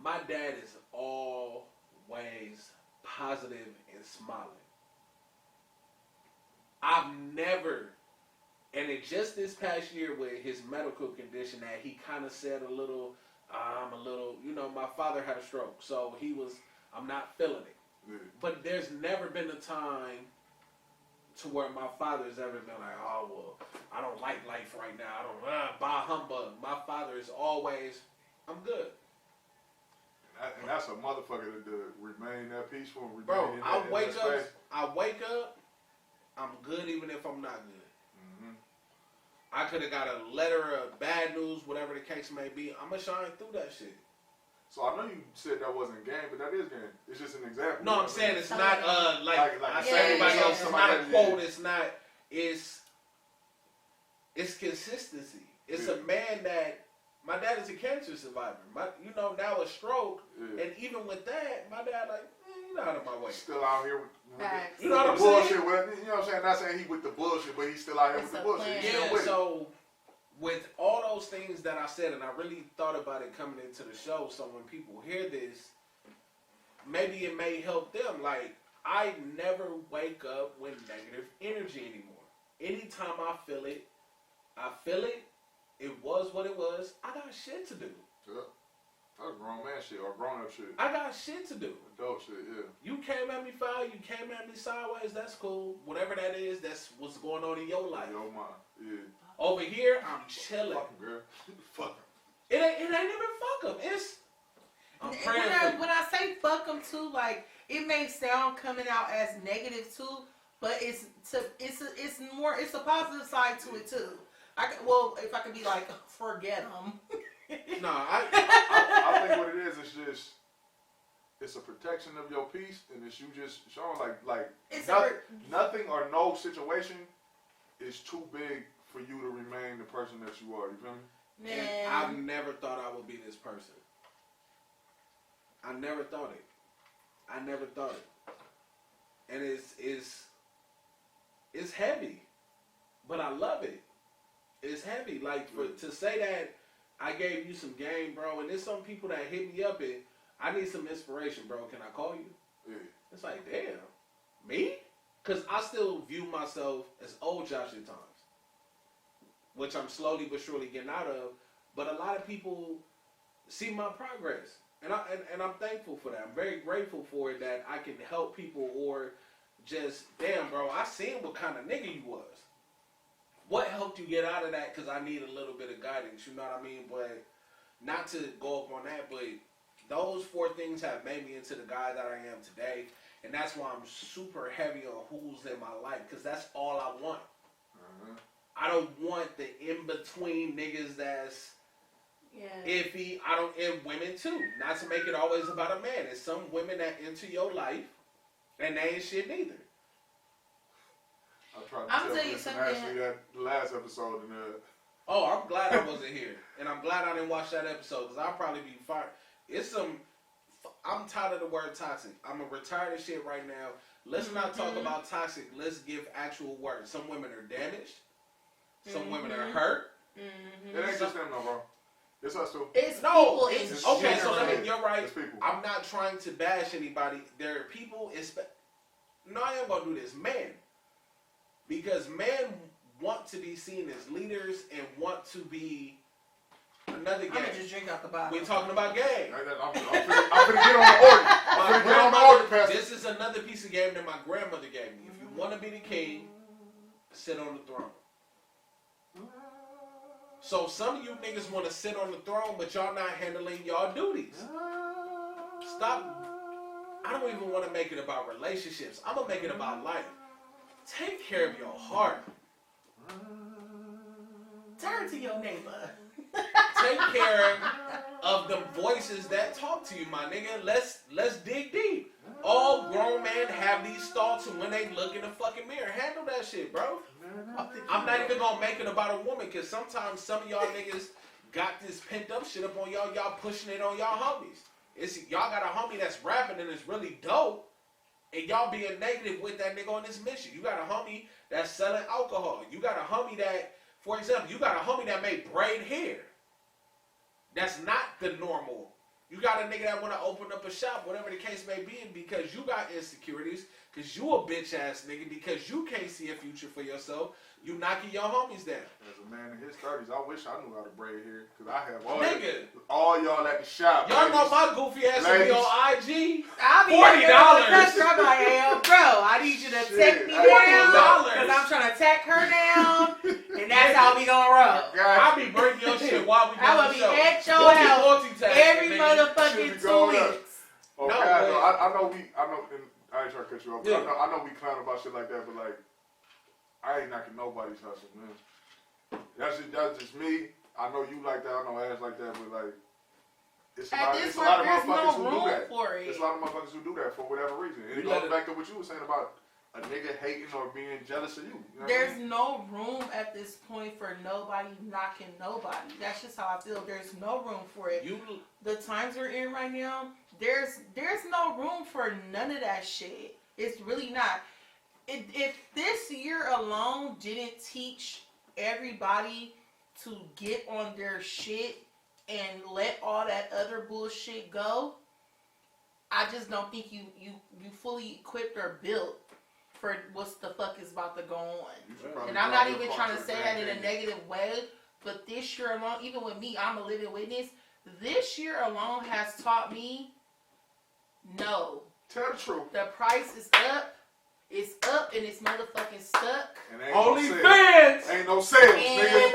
My dad is always positive and smiling. I've never. And it just this past year with his medical condition that he kind of said a little, my father had a stroke. So I'm not feeling it. Yeah. But there's never been a time to where my father's ever been like, oh, well, I don't like life right now. I don't, bah humbug. My father is always, I'm good. And that's a motherfucker to remain that peaceful. Bro, I wake up, I'm good even if I'm not good. I could have got a letter of bad news, whatever the case may be. I'm going to shine through that shit. So I know you said that wasn't game, but that is game. It's just an example. No, I'm saying it's not like I say everybody else. It's not a quote. It's not. It's consistency. It's a man that my dad is a cancer survivor. Now a stroke, and even with that, my dad you're out of my way. Still out here with you know what I'm bullshit. saying? You know what I'm saying? Not saying he with the bullshit, but he's still out here with the bullshit. Yeah. So with all those things that I said, and I really thought about it coming into the show, so when people hear this, maybe it may help them. Like, I never wake up with negative energy anymore. Anytime I feel it. It was what it was. I got shit to do. Yeah. That's grown man shit or grown up shit. I got shit to do. Adult shit, yeah. You came at me foul, you came at me sideways, that's cool. Whatever that is, that's what's going on in your life. Your mind, yeah. Over here, I'm chilling. Fuck him, girl. Fuck him. It ain't even fuck him. I'm praying when I say fuck him too, like, it may sound coming out as negative too, but it's a positive side to it too. If I could be like, forget him. No, I think what it is just it's a protection of your peace, and it's you just showing like nothing or no situation is too big for you to remain the person that you are. You feel me? Man. And I've never thought I would be this person. I never thought it. And it's heavy, but I love it. It's heavy. Like to say that. I gave you some game, bro, and there's some people that hit me up and I need some inspiration, bro. Can I call you? Yeah. It's like, damn, me? Because I still view myself as old Josh at times, which I'm slowly but surely getting out of. But a lot of people see my progress, and I'm thankful for that. I'm very grateful for it that I can help people or just, damn, bro, I seen what kind of nigga you was. What helped you get out of that? Because I need a little bit of guidance, you know what I mean? But not to go up on that, but those 4 things have made me into the guy that I am today. And that's why I'm super heavy on who's in my life, because that's all I want. I don't want the in-between niggas that's Yeah. And women too. Not to make it always about a man. It's some women that enter your life and they ain't shit neither. I tried I'm to tell you Kristen something. Ashley that the last episode and Oh, I'm glad I wasn't here. And I'm glad I didn't watch that episode because I'll probably be fired. I'm tired of the word toxic. I'm going to retire this shit right now. Let's not talk about toxic. Let's give actual words. Some women are damaged. Some women are hurt. it ain't just them, no, bro. It's us too. It's No, people. it's in okay. general. So you're right. It's people. I'm not trying to bash anybody. There are people. No, I ain't gonna do this, man. Because men want to be seen as leaders and want to be another I'm gonna gang. just drink out the bottle. We're talking about gang. I'm finna get on the order. I'm finna get on the order, Pastor. This is another piece of game that my grandmother gave me. If you want to be the king, sit on the throne. So some of you niggas want to sit on the throne, but y'all not handling y'all duties. Stop. I don't even want to make it about relationships. I'm going to make it about life. Take care of your heart. Turn to your neighbor. Take care of the voices that talk to you, my nigga. Let's dig deep. All grown men have these thoughts when they look in the fucking mirror. Handle that shit, bro. I'm not even gonna make it about a woman, because sometimes some of y'all niggas got this pent up shit up on y'all. Y'all pushing it on y'all homies. Y'all got a homie that's rapping and it's really dope, and y'all being negative with that nigga on this mission. You got a homie that's selling alcohol. You got a homie that, for example, you got a homie that made braid hair. That's not the normal. You got a nigga that want to open up a shop, whatever the case may be, because you got insecurities, because you a bitch ass nigga, because you can't see a future for yourself. You knocking your homies down. As a man in his 30s, I wish I knew how to braid hair, because I have All y'all at the shop. Y'all know my goofy ass will be on IG. I'll be $40. I'm like, hey, bro, I need you to take me down, because I'm trying to tack her down, and that's how we gonna roll. I'll be breaking your shit while we I will doing be the show. at your house every nigga. motherfucking 2 weeks. Oh, No, God, but- no, I know, and I ain't trying to cut you off, but Yeah. I know we clown about shit like that, but like, I ain't knocking nobody's hustle, man. That's just me. I know you like that, I know Ash like that, but like, it's a lot of There's motherfuckers no who do room that. for it. There's a lot of motherfuckers who do that for whatever reason. And it goes back to what you were saying about a nigga hating or being jealous of you. You know There's no room at this point for nobody knocking nobody. That's just how I feel. There's no room for it. The times we're in right now, there's no room for none of that shit. It's really not. If this year alone didn't teach everybody to get on their shit and let all that other bullshit go, I just don't think you fully equipped or built for what the fuck is about to go on. And I'm not even trying to say that in a negative way, but this year alone, even with me, I'm a living witness. This year alone has taught me, no. Tell the truth. The price is up. It's up and it's motherfucking stuck. Only fans. Ain't no sales, nigga.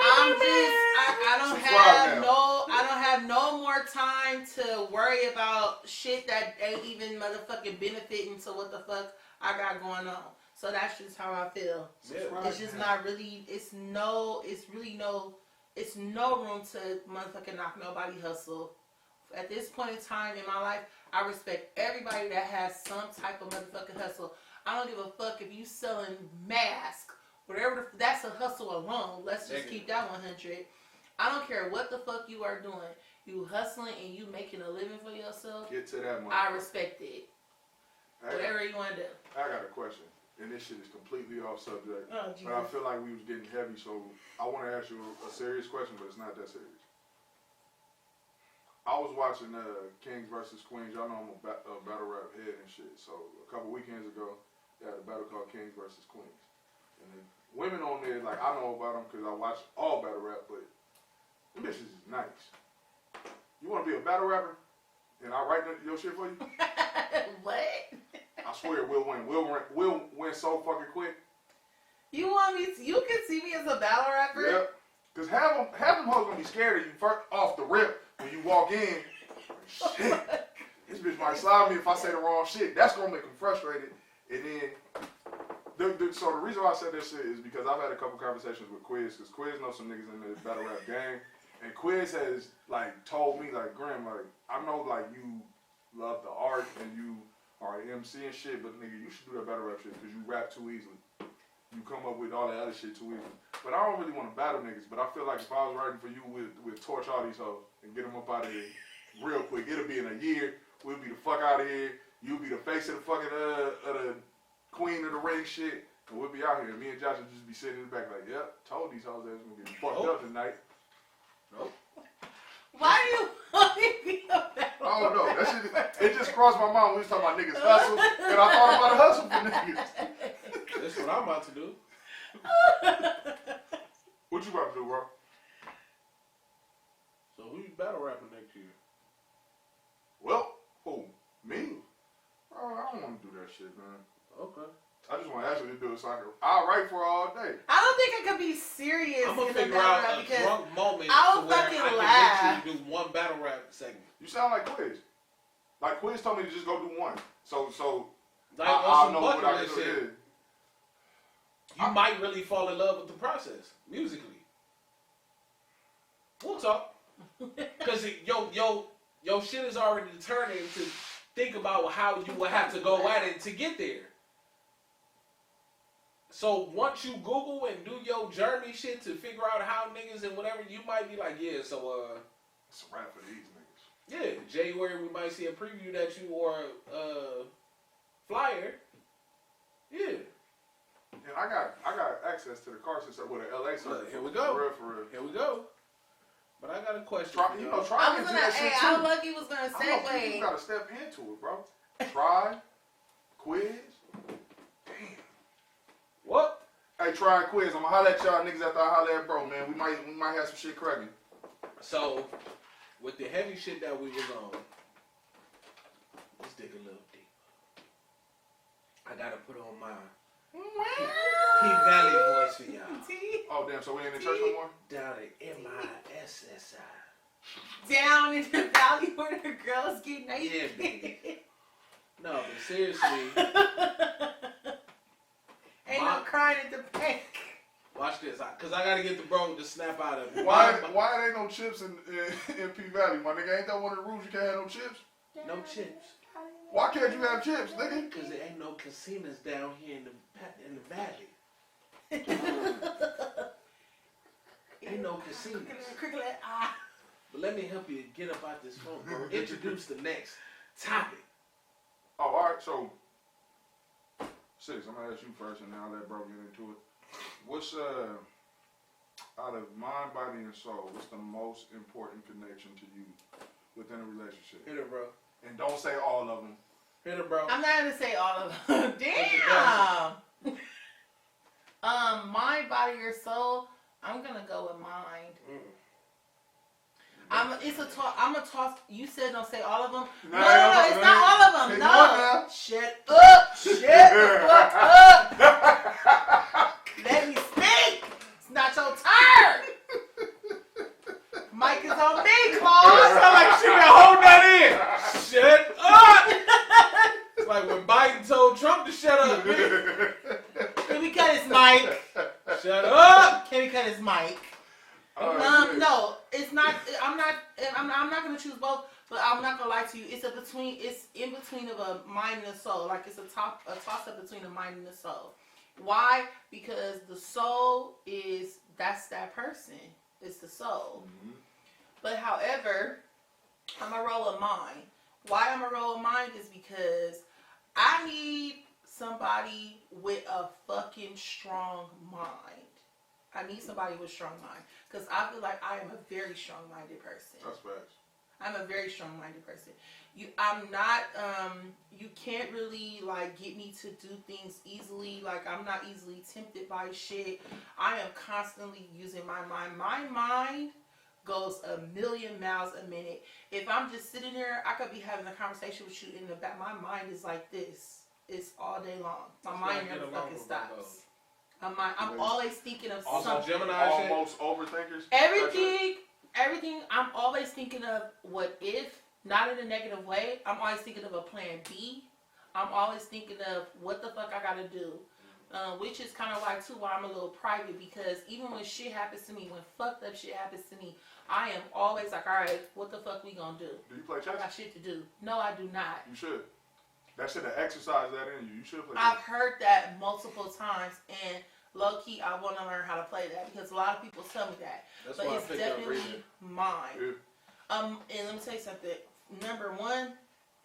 I'm just, I don't have no more time to worry about shit that ain't even motherfucking benefiting to what the fuck I got going on. So that's just how I feel. Yeah. It's just not really, it's no room to motherfucking knock nobody hustle. At this point in time in my life, I respect everybody that has some type of motherfucking hustle. I don't give a fuck if you selling masks, whatever. That's a hustle alone. Let's just keep that 100. I don't care what the fuck you are doing. You hustling and you making a living for yourself. Get to that money. I respect it. Whatever you want to do. I got a question, and this shit is completely off subject. Oh, but I feel like we was getting heavy, so I want to ask you a serious question, but it's not that serious. I was watching Kings versus Queens. Y'all know I'm a battle rap head and shit. So a couple weekends ago, they had a battle called Kings versus Queens. And the women on there, like, I know about them because I watch all battle rap, but them bitches is nice. You want to be a battle rapper? And I write your shit for you? What? I swear we'll win. We'll win so fucking quick. You want me to, you can see me as a battle rapper? Yep. Because have them hoes gonna be scared of you first off the rip when you walk in. Shit. This bitch might slide me if I say the wrong shit. That's gonna make them frustrated. And then, so the reason why I said this shit is because I've had a couple conversations with Quiz, because Quiz knows some niggas in the battle rap game. And Quiz has like told me like Grim, like I know like you love the art and you are an MC and shit, but nigga, you should do that battle rap shit because you rap too easily. You come up with all that other shit too easily. But I don't really want to battle niggas. But I feel like if I was writing for you, we'd torch all these hoes and get them up out of here real quick. It'll be in a year. We'll be the fuck out of here. You'll be the face of the fucking of the queen of the ring shit, and we'll be out here. Me and Josh will just be sitting in the back like, yep, told these hoes that was gonna get fucked up tonight. Nope. Why do you want me up that? I don't know. That shit, it just crossed my mind when we was talking about niggas hustle, and I thought about a hustle for niggas. That's what I'm about to do. What you about to do, bro? So who you battle rapping next year? Well, who? Me? Oh, I don't want to do that shit, man. Okay. I just want to ask you to do it so I'll write for all day. I don't think I could be serious I'm gonna in figure a battle out rap a because drunk moment I'll to where fucking I can laugh. get you to do one battle rap segment. You sound like Quiz. Like Quiz told me to just go do one. So Like I'll on some know what I bucket can list do. shit. You might really fall in love with the process musically. We'll talk. Cause your shit is already determined to think about how you will have to go at it to get there. So once you Google and do your journey shit to figure out how niggas and whatever, you might be like, yeah, so It's a rap for these niggas. yeah, January we might see a preview that you or flyer. Yeah. And I got access to the car system with an LA circuit. Here we go. For real. Here we go. But I got a question. Try, for you y'all. know, try I was into gonna. that Hey, shit too. I lucky was gonna I know segue. you gotta step into it, bro. Try, quiz. Damn. What? Hey, try and quiz. I'ma holler at y'all niggas after I holler at bro, man. We might have some shit cracking. So, with the heavy shit that we was on, let's dig a little deep. I gotta put on my P Valley voice for y'all. Oh damn, so we ain't in church no more? Down at MISSI. Down in the valley where the girls get naked. Yeah, baby. No, but seriously, Ain't no crying at the bank. watch this. Cause I gotta get the bro to snap out of it. Why it ain't no chips in P Valley, my nigga? Ain't that one of the rules? You can't have no chips. No chips. Why can't you have chips, nigga? Cause there ain't no casinos down here in the valley. Ain't no casinos. Cricklet, ah. But let me help you get up out this phone, bro. Introduce the next topic. Oh, all right. So, Six, I'm gonna ask you first, and then I'll let bro get into it. What's out of mind, body, and soul? What's the most important connection to you within a relationship? Hit it, bro. And don't say all of them. Hit it, bro. I'm not gonna say all of them. Damn. Mind, body, or soul. I'm gonna go with mind. I'm a toss. You said don't say all of them. No, it's not all of them. No. Shut up. Shut the fuck up. Let me speak. It's not your turn. Mic is on me, Claude. Sound like she been holding that in. Shut up. It's like when Biden told Trump to shut up. Can we cut his mic? Shut up. Can we cut his mic? No, it's not. I'm not gonna choose both, but I'm not gonna lie to you. It's in between of a mind and a soul. Like it's a toss up between the mind and the soul. Why? Because the soul that's that person. It's the soul. Mm-hmm. But however, I'm a roll of mind. Why I'm a roll of mind is because I need somebody with a fucking strong mind. I need somebody with strong mind. Because I feel like I am a very strong-minded person. That's facts. I'm a very strong-minded person. I'm not, you can't really, like, get me to do things easily. Like, I'm not easily tempted by shit. I am constantly using my mind. My mind goes a million miles a minute. If I'm just sitting there, I could be having a conversation with you in the back. My mind is like this. It's all day long. My mind never fucking stops. I'm always thinking of something. Gemini almost overthinkers. Everything. I'm always thinking of what if, not in a negative way. I'm always thinking of a plan B. I'm always thinking of what the fuck I gotta do. Which is kind of why too why I'm a little private, because even when shit happens to me, when fucked up shit happens to me, I am always like, all right, what the fuck we gonna do? Do you play chess? I got shit to do. No, I do not. You should. That should have exercised that in you. You should play chess. I've heard that multiple times, and low key, I want to learn how to play that because a lot of people tell me that. That's but why it's I picked up definitely reading. mine. Yeah. And let me tell you something. Number one,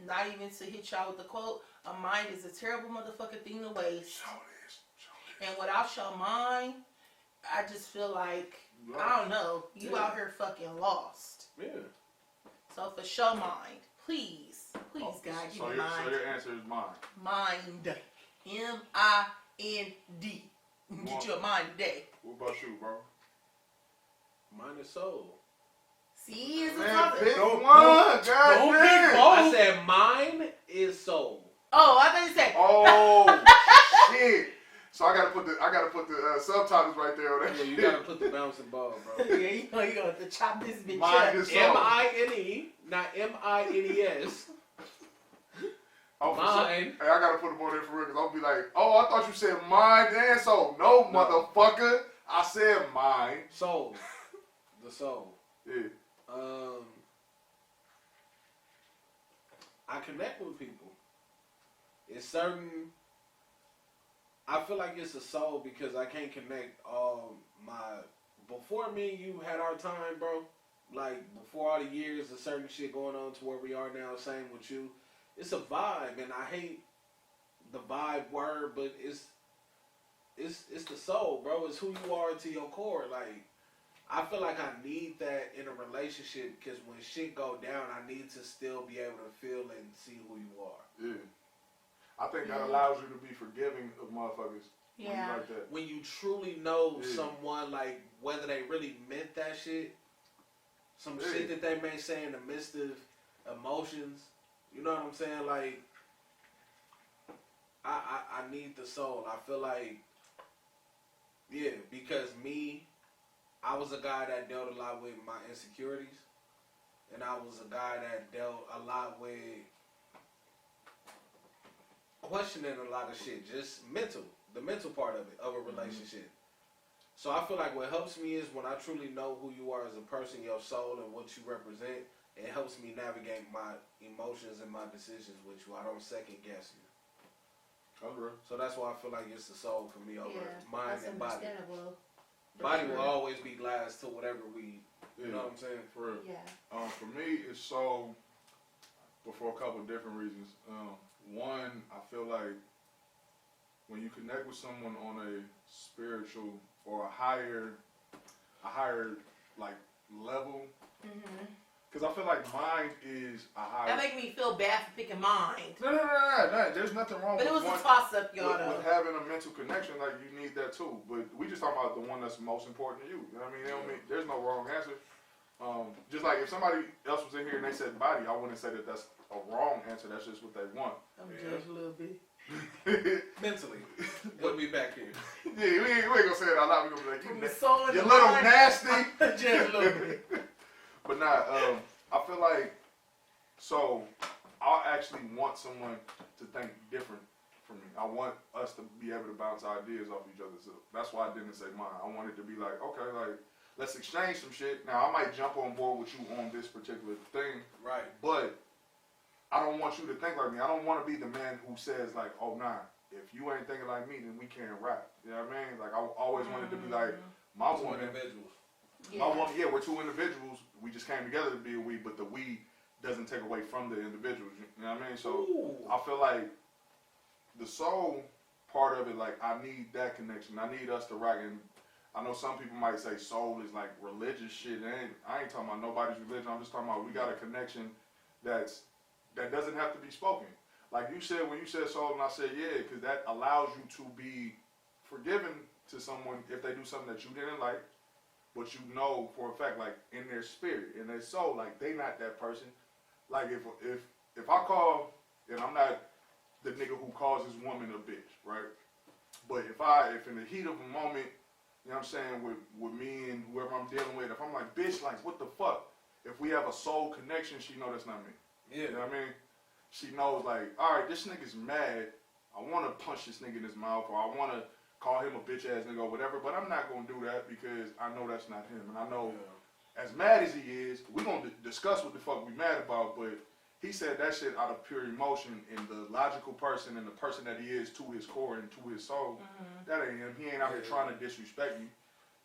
not even to hit y'all with the quote, a mind is a terrible motherfucking thing to waste. Show this. And without your mind, I just feel like, I don't know, you out here fucking lost. Yeah. So for sure, mind, please, God, give So me your mind. answer is mine. Mind. M-I-N-D. Get your mind today. What about you, bro? Mine is soul. See, it's a Man, topic. pick Don't- one. don't- God Don't damn. pick both. I said mine is soul. Oh, I thought you said. Oh shit! So I gotta put the subtitles right there on that. Yeah, you shit. gotta put the bouncing ball, bro. Yeah, you gonna have to chop this bitch Mind up. is soul. M-I-N-E, not M-I-N-E-S. Oh, for Mine. Hey, I gotta put them on there for real, because I'll be like, oh, I thought you said mind and soul. No, motherfucker. I said mind. Soul. The soul. Yeah. I connect with people. It's certain. I feel like it's a soul because I can't connect my. Before me and you had our time, bro. Like before all the years of certain shit going on to where we are now. Same with you. It's a vibe, and I hate the vibe word, but it's the soul, bro. It's who you are to your core. Like I feel like I need that in a relationship because when shit go down, I need to still be able to feel and see who you are. Yeah. I think that allows you to be forgiving of motherfuckers. When you Yeah. like that. When you truly know Yeah. someone, like whether they really meant that shit, some Yeah. shit that they may say in the midst of emotions. You know what I'm saying? Like, I need the soul. I feel like, yeah, because I was a guy that dealt a lot with my insecurities, and I was a guy that dealt a lot with questioning a lot of shit, just the mental part of it, of a relationship. So I feel like what helps me is when I truly know who you are as a person, your soul, and what you represent. It helps me navigate my emotions and my decisions with you. I don't second guess you. Okay. So that's why I feel like it's the soul for me over mind that's and body. understandable. Body will always be last to whatever we, you know what I'm saying? For real. Yeah. For me, it's soul, but for a couple of different reasons. One, I feel like when you connect with someone on a spiritual or a higher like level, because I feel like mind is a higher. That make me feel bad for picking mind. No. There's nothing wrong But with it was one. a toss up, y'all. With having a mental connection, like you need that too. But we just talking about the one that's most important to you. You know what I mean? They don't mean, there's no wrong answer. Just like if somebody else was in here and they said body, I wouldn't say that that's a wrong answer. That's just what they want. I'm judged a little bit. Mentally. We'll be back here. Yeah, we ain't gonna say it out loud. We gonna be like, From you, the soul and you're the a little mind. nasty. Just a little bit. But nah, I feel like, so I actually want someone to think different from me. I want us to be able to bounce ideas off each other. So that's why I didn't say mine. I wanted to be like, okay, like, let's exchange some shit. Now, I might jump on board with you on this particular thing. Right. But I don't want you to think like me. I don't want to be the man who says like, oh nah, if you ain't thinking like me, then we can't rap. You know what I mean? Like I always wanted to be like, my Two woman, individuals. my woman, yeah, we're two individuals. We just came together to be a we, but the we doesn't take away from the individuals. You know what I mean? So Ooh. I feel like the soul part of it, like I need that connection. I need us to rock. And I know some people might say soul is like religious shit. I ain't talking about nobody's religion. I'm just talking about we got a connection that doesn't have to be spoken. Like you said, when you said soul, and I said yeah, because that allows you to be forgiven to someone if they do something that you didn't like, but you know for a fact, like in their spirit, in their soul, like they not that person. Like if I call, and I'm not the nigga who calls his woman a bitch, right? But if in the heat of a moment, you know what I'm saying, with me and whoever I'm dealing with, if I'm like, bitch, like what the fuck? If we have a soul connection, she know that's not me. Yeah. You know what I mean? She knows like, all right, this nigga's mad. I want to punch this nigga in his mouth, or I want to call him a bitch ass nigga or whatever, but I'm not gonna do that because I know that's not him, and I know as mad as he is, we gonna discuss what the fuck we mad about, but he said that shit out of pure emotion, and the logical person and the person that he is to his core and to his soul, that ain't him. He ain't out here trying to disrespect you.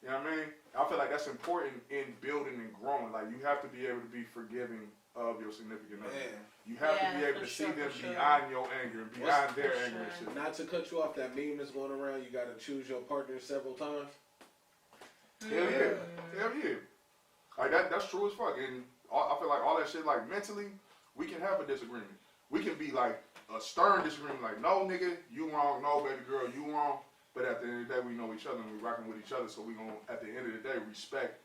You know what I mean? I feel like that's important in building and growing. Like, you have to be able to be forgiving of your significant other. You have to be able to see them beyond your anger and beyond their anger and shit. Not to cut you off, that meme that's going around, you got to choose your partner several times. Hell yeah. Hell yeah. Like, that's true as fuck. And I feel like all that shit, like, mentally, we can have a disagreement. We can be like a stern disagreement, like, no, nigga, you wrong. No, baby girl, you wrong. But at the end of the day, we know each other and we rocking with each other, so we gonna, at the end of the day, respect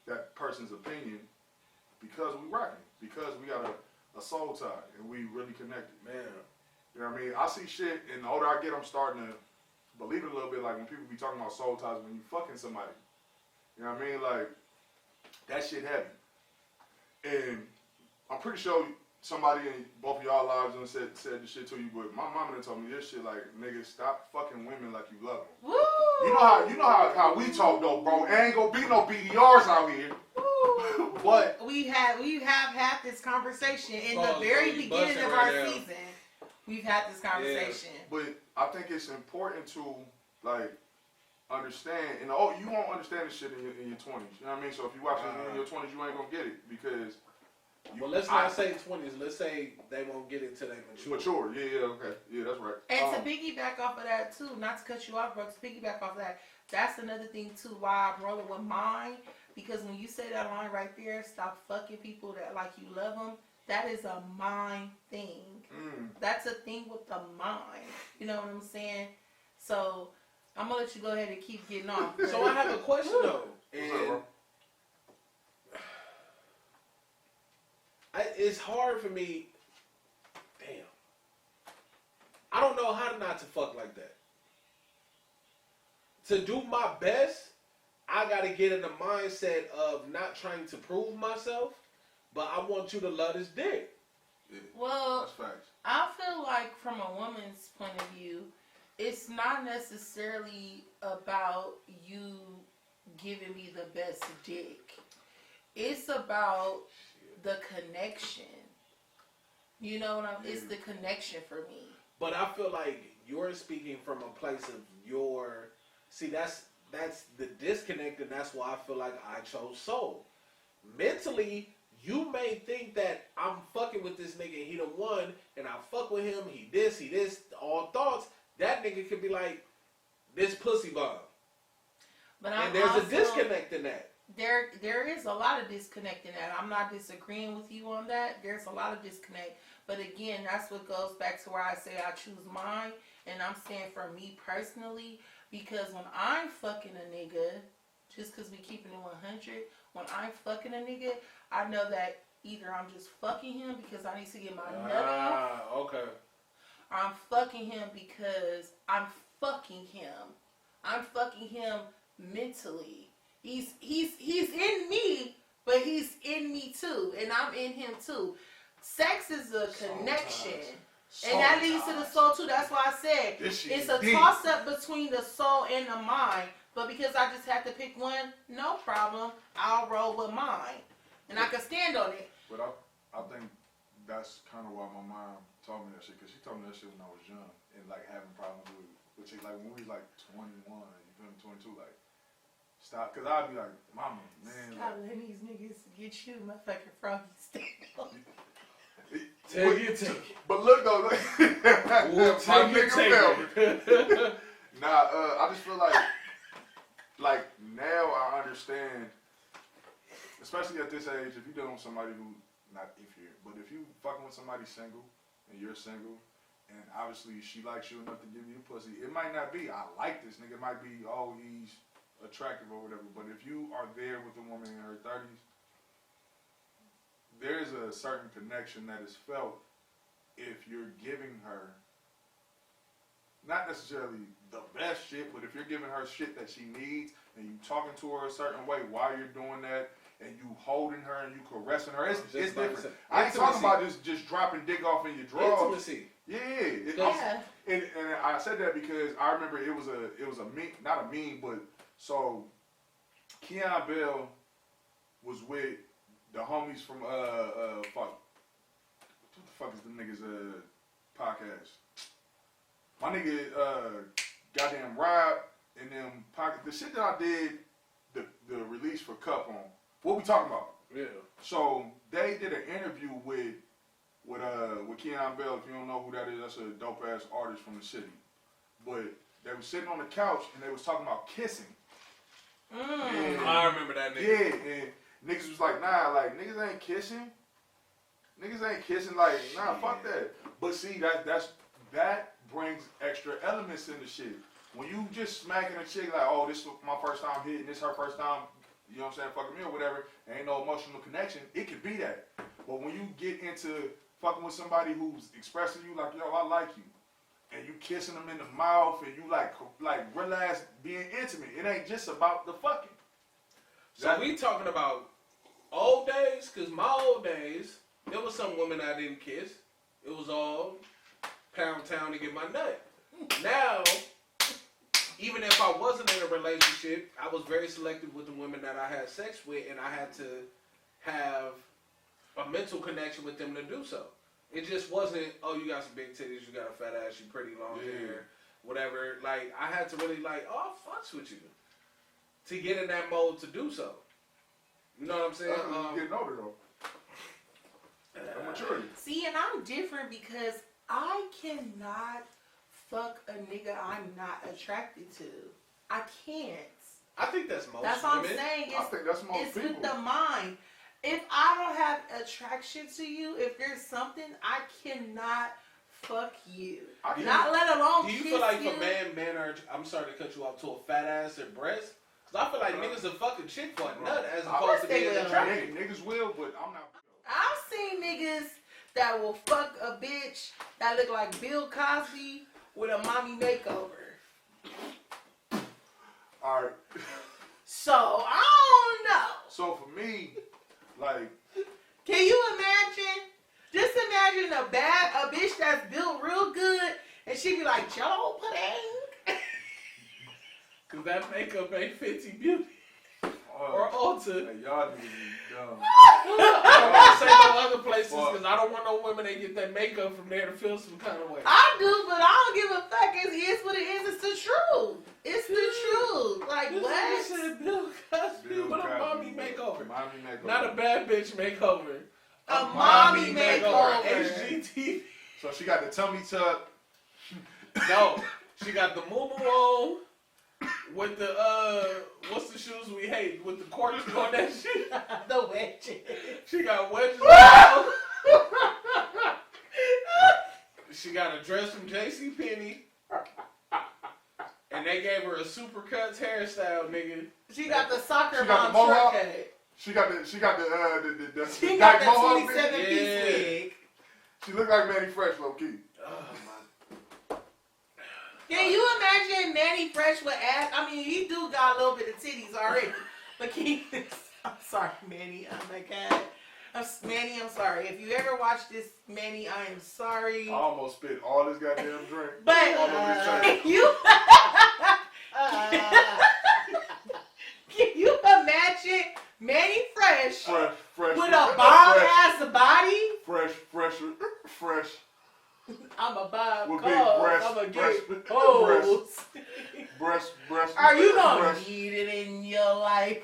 that person's opinion because we rocking, because we got a soul tie and we really connected. Man. You know what I mean? I see shit, and the older I get, I'm starting to believe it a little bit, like when people be talking about soul ties, when you fucking somebody. You know what I mean? Like, that shit heavy. And I'm pretty sure somebody in both of y'all lives and said this shit to you, but my mama done told me this shit, like, nigga, stop fucking women like you love them. Woo! You know how we talk though, bro. Ain't gonna be no BDRs out here. But we have had this conversation in the very beginning of our season. We've had this conversation. Yeah, but I think it's important to, like, understand, and you won't understand this shit in your 20s. You know what I mean? So if you watch it in your 20s, you ain't gonna get it because. Well, let's not say 20s. Let's say they won't get it till they mature. Yeah, okay. Yeah, that's right. And to piggyback off of that, too, not to cut you off, bro, to piggyback off of that, that's another thing, too, why I'm rolling with mine. Because when you say that line right there, stop fucking people that like you love them, that is a mind thing. That's a thing with the mind. You know what I'm saying? So, I'm going to let you go ahead and keep getting off. So, I have a question, though. And it's hard for me. Damn. I don't know how not to fuck like that. To do my best, I gotta get in the mindset of not trying to prove myself, but I want you to love this dick. Yeah, well, that's facts. I feel like from a woman's point of view, it's not necessarily about you giving me the best dick. It's about the connection. You know what I'm saying? It's the connection for me. But I feel like you're speaking from a place of your... See, that's the disconnect, and that's why I feel like I chose soul. Mentally, you may think that I'm fucking with this nigga and he the one, and I fuck with him, he this, all thoughts. That nigga could be like, this pussy bomb. But and there's a disconnect in that. There is a lot of disconnect in that. I'm not disagreeing with you on that. There's a lot of disconnect. But again, that's what goes back to where I say I choose mine. And I'm saying for me personally, because when I'm fucking a nigga, just because we keeping it 100, when I'm fucking a nigga, I know that either I'm just fucking him because I need to get my nut off. Okay. Or I'm fucking him because I'm fucking him. I'm fucking him mentally. He's in me, but he's in me too, and I'm in him too. Sex is a connection, and that leads to the soul too. That's why I said it's a toss up between the soul and the mind. But because I just had to pick one, no problem. I'll roll with mine, and I can stand on it. But I think that's kind of why my mom told me that shit, because she told me that shit when I was young and like having problems with it, like when we was like 21, you feel me, 22, like. Stop, because I'd be like, mama, man. Stop letting these niggas get you, motherfucking froggy stand up. Take it. But look though, look. My nigga Nah, I just feel like now I understand, especially at this age, if you're dealing with somebody who, not if you're, but if you fucking with somebody single, and you're single, and obviously she likes you enough to give you pussy, it might not be, I like this nigga, it might be, oh, he's attractive or whatever, but if you are there with a woman in her 30s, there's a certain connection that is felt if you're giving her not necessarily the best shit, but if you're giving her shit that she needs and you talking to her a certain way while you're doing that and you holding her and you caressing her, it's different. I ain't talking about just dropping dick off in your drawers. Intimacy. Yeah. And I said that because I remember it was a meme, not a meme, but so Keon Bell was with the homies from fuck. What the fuck is the niggas podcast? My nigga goddamn Rob and them pocket the shit that I did the release for Cup on. What we talking about? Yeah. So they did an interview with Keon Bell. If you don't know who that is, that's a dope ass artist from the city. But they was sitting on the couch and they was talking about kissing. And, I remember that nigga. yeah, and niggas was like, nah, like niggas ain't kissing. Niggas ain't kissing, like, nah, fuck that. But see, that brings extra elements in the shit. When you just smacking a chick like, oh, this is my first time hitting, this her first time, you know what I'm saying, fucking me or whatever, ain't no emotional connection, it could be that. But when you get into fucking with somebody who's expressing you like, yo, I like you, and you kissing them in the mouth, and you like realize being intimate, it ain't just about the fucking. So we talking about old days? Because my old days, there was some women I didn't kiss. It was all pound town to get my nut. Now, even if I wasn't in a relationship, I was very selective with the women that I had sex with, and I had to have a mental connection with them to do so. It just wasn't, oh, you got some big titties, you got a fat ass, you pretty long hair, whatever. Like, I had to really oh, fucks with you to get in that mode to do so. You know what I'm saying? You getting older though. Maturity. See, and I'm different because I cannot fuck a nigga I'm not attracted to. I can't. I think that's most That's women. what I'm saying. I think that's most it's people. with the mind. If I don't have attraction to you, if there's something, I cannot fuck you. Not let alone Do you kiss feel like you. for men are, I'm sorry to cut you off, to a fat ass or breast? Because I feel like niggas are fucking chick for a nut as opposed to being attracted. Niggas will, but I'm not. I've seen niggas that will fuck a bitch that look like Bill Cosby with a mommy makeover. Alright. So, I don't know. So for me, like, Can you imagine? Just imagine a bitch that's built real good and she be like, Jello pudding. Because that makeup ain't Fenty Beauty or Ulta. Hey, y'all niggas be dumb. I don't want to say no other places because I don't want no women that get that makeup from there to feel some kind of way. I do, but I don't give a fuck. It's what it is. It's the truth. It's the truth. Like, This what? nigga said Bill Cosby Bill with a Cosby. mommy makeover. Mommy makeover. Not a bad bitch makeover. A mommy makeover. HGTV. So she got the tummy tuck. No, she got the moo on with the what's the shoes we hate with the corks on that shit. The wedges. She got wedges on. She got a dress from JCPenney. And they gave her a super cuts hairstyle, nigga. She got the soccer She got mom the mohawk. short cut. She got the She dyke got the mohawk. 27-piece Yeah. wig. She look like Manny Fresh, low key. Oh, Can you imagine Manny Fresh with ass? I mean, he do got a little bit of titties already. But I'm sorry, Manny. Oh my God. Manny, I'm sorry. If you ever watch this, Manny, I am sorry. I almost spit all this goddamn drink. But all over his shirt. Can you imagine Manny Fresh Fresh. with a bomb-ass body? Fresh. I'm a bomb. With big breasts. I'm a breast, get hoes. breast. Are you gonna breast. need it in your life?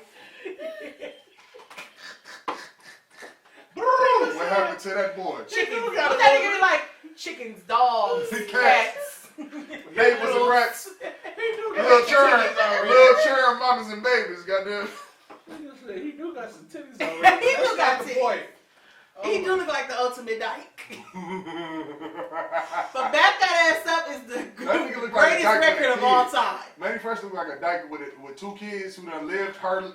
What happened to that boy? Chickens. What that nigga be like? Chickens, dogs, Cats. cats. Neighbors and rats. Little Little churn mamas and babies, goddamn. He do got some titties already. He do That's got not the titties. point. He do look like the ultimate dyke. But back that ass up is the nigga look like a greatest dyke with record a of kid. all time. Manny Fresh look like a dyke with two kids who done lived her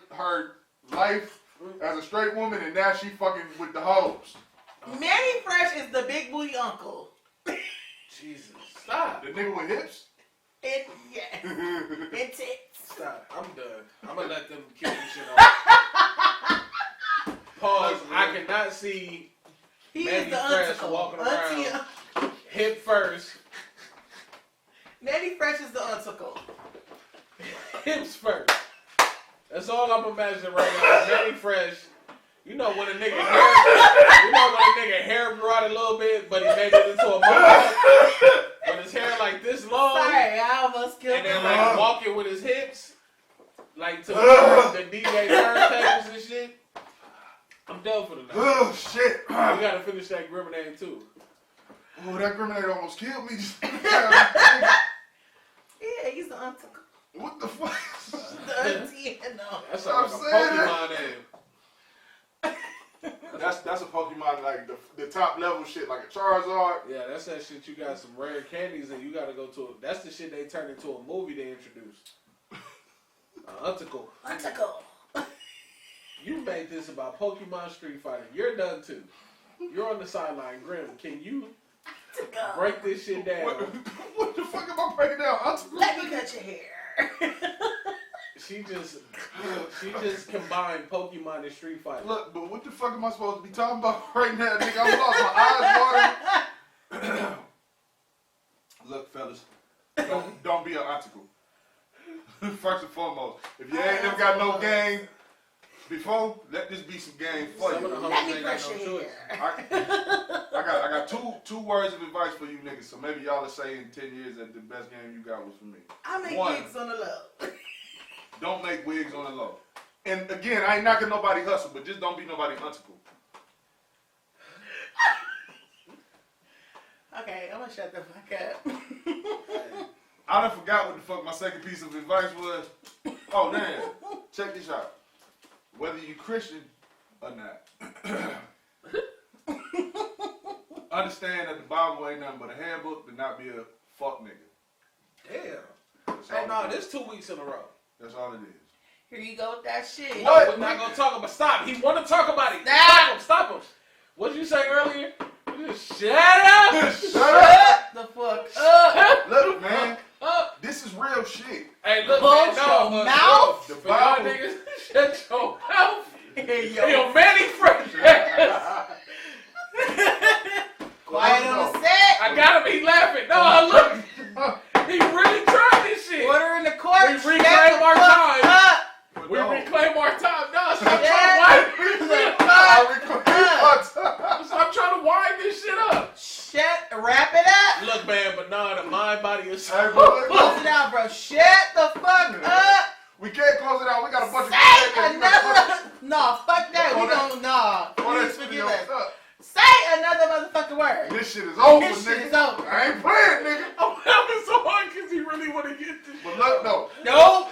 life as a straight woman, and now she fucking with the hoes. Manny Fresh is the big booty uncle. Jesus. Stop. The nigga with hips. And yes, and tits. Stop. I'm done. I'm going to let them kill this shit off. Pause. I cannot see He Manny is the Fresh uncle. walking around hip first Manny Fresh is the untickle. Hips first. That's all I'm imagining right now. Manny Fresh. You know when a nigga hair grew out a little bit, but he made it into a mohawk. But his hair like this long. Sorry, I almost killed him. And then like walking with his hips, like to the DJ turntables and shit. I'm done for the night. Oh shit! We gotta finish that Ghrimmonade too. Oh, that Ghrimmonade almost killed me. Yeah, he's the untickle. What the fuck? The Antiano. That's like a Pokemon name. That's a Pokemon like the top level shit, like a Charizard. Yeah, that's that shit. You got some rare candies and you gotta go to. That's the shit they turned into a movie they introduced. Untickle. Untickle. You made this about Pokemon Street Fighter. You're done too. You're on the sideline. Grim, can you break this shit down? What the fuck am I breaking down? Let me cut your hair. She just combined Pokemon and Street Fighter. Look, but what the fuck am I supposed to be talking about right now, nigga? I'm lost. My eyes watering. Look, fellas, don't be an article. First and foremost, if you ain't never got no game before, let this be some game for you. Let me brush your hair. I got two words of advice for you niggas. So maybe y'all will say in 10 years that the best game you got was for me. I make wigs on the low. Don't make wigs on the low. And again, I ain't knocking nobody hustle, but just don't be nobody untickle. Okay, I'm gonna shut the fuck up. I done forgot what the fuck my second piece of advice was. Oh, man. Check this out. Whether you Christian or not, understand that the Bible ain't nothing but a handbook to not be a fuck nigga. Damn. Hey, no, this 2 weeks in a row. That's all it is. Here you go with that shit. What? We're not gonna talk about. Stop. He want to talk about it. Stop him. Stop him. What did you say earlier? Shut up. Shut the fuck up. Look, man. This is real shit. Hey, look, Close man. your mouth. The For y'all Bible. niggas, shut your mouth. Hey, Yo, Manny Fresh. Quiet on the set. I gotta be laughing. No, look. He really tried this shit. Order in the court. We reclaim our time. We No. reclaim our time. No, stop Yeah. trying to wind this shit up. Stop trying to wind this shit up. Wrap it up. Look, man, but nah, the mind, body, and soul. Hey, bro, Close it out, bro. Shut the fuck up. we can't close it out. We got a bunch of Say another. No, fuck that. We don't. Nah. Please forgive us. Say another motherfucking word. This shit is over, This nigga. shit is over. I ain't playing, nigga. I'm laughing so hard because he really want to get this. But look, though. Nope.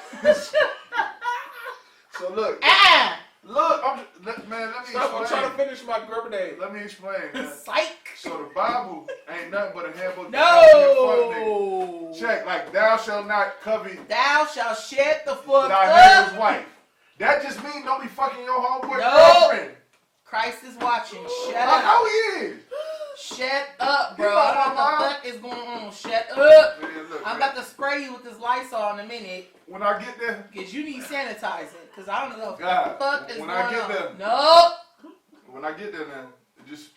So look. Look, man, let me Stop, I'm trying to explain. finish my Ghrimmonade. Let me explain, man. Psych. So the Bible ain't nothing but a handbook. No. Check, like, thou shalt not covet Thou shalt shut the fuck thy up. neighbor's wife. That just means don't be fucking your homeboy No. girlfriend. Christ is watching. Shut I up. know he is. Shut up, bro. You I know don't know my what the mom. fuck is going on. Shut up. Man, look, I'm man, about to spray you with this Lysol in a minute. when I get there, Because you need sanitizer. Because I don't know what God, the fuck is when going I get on. there- Nope. when I get there, man, it just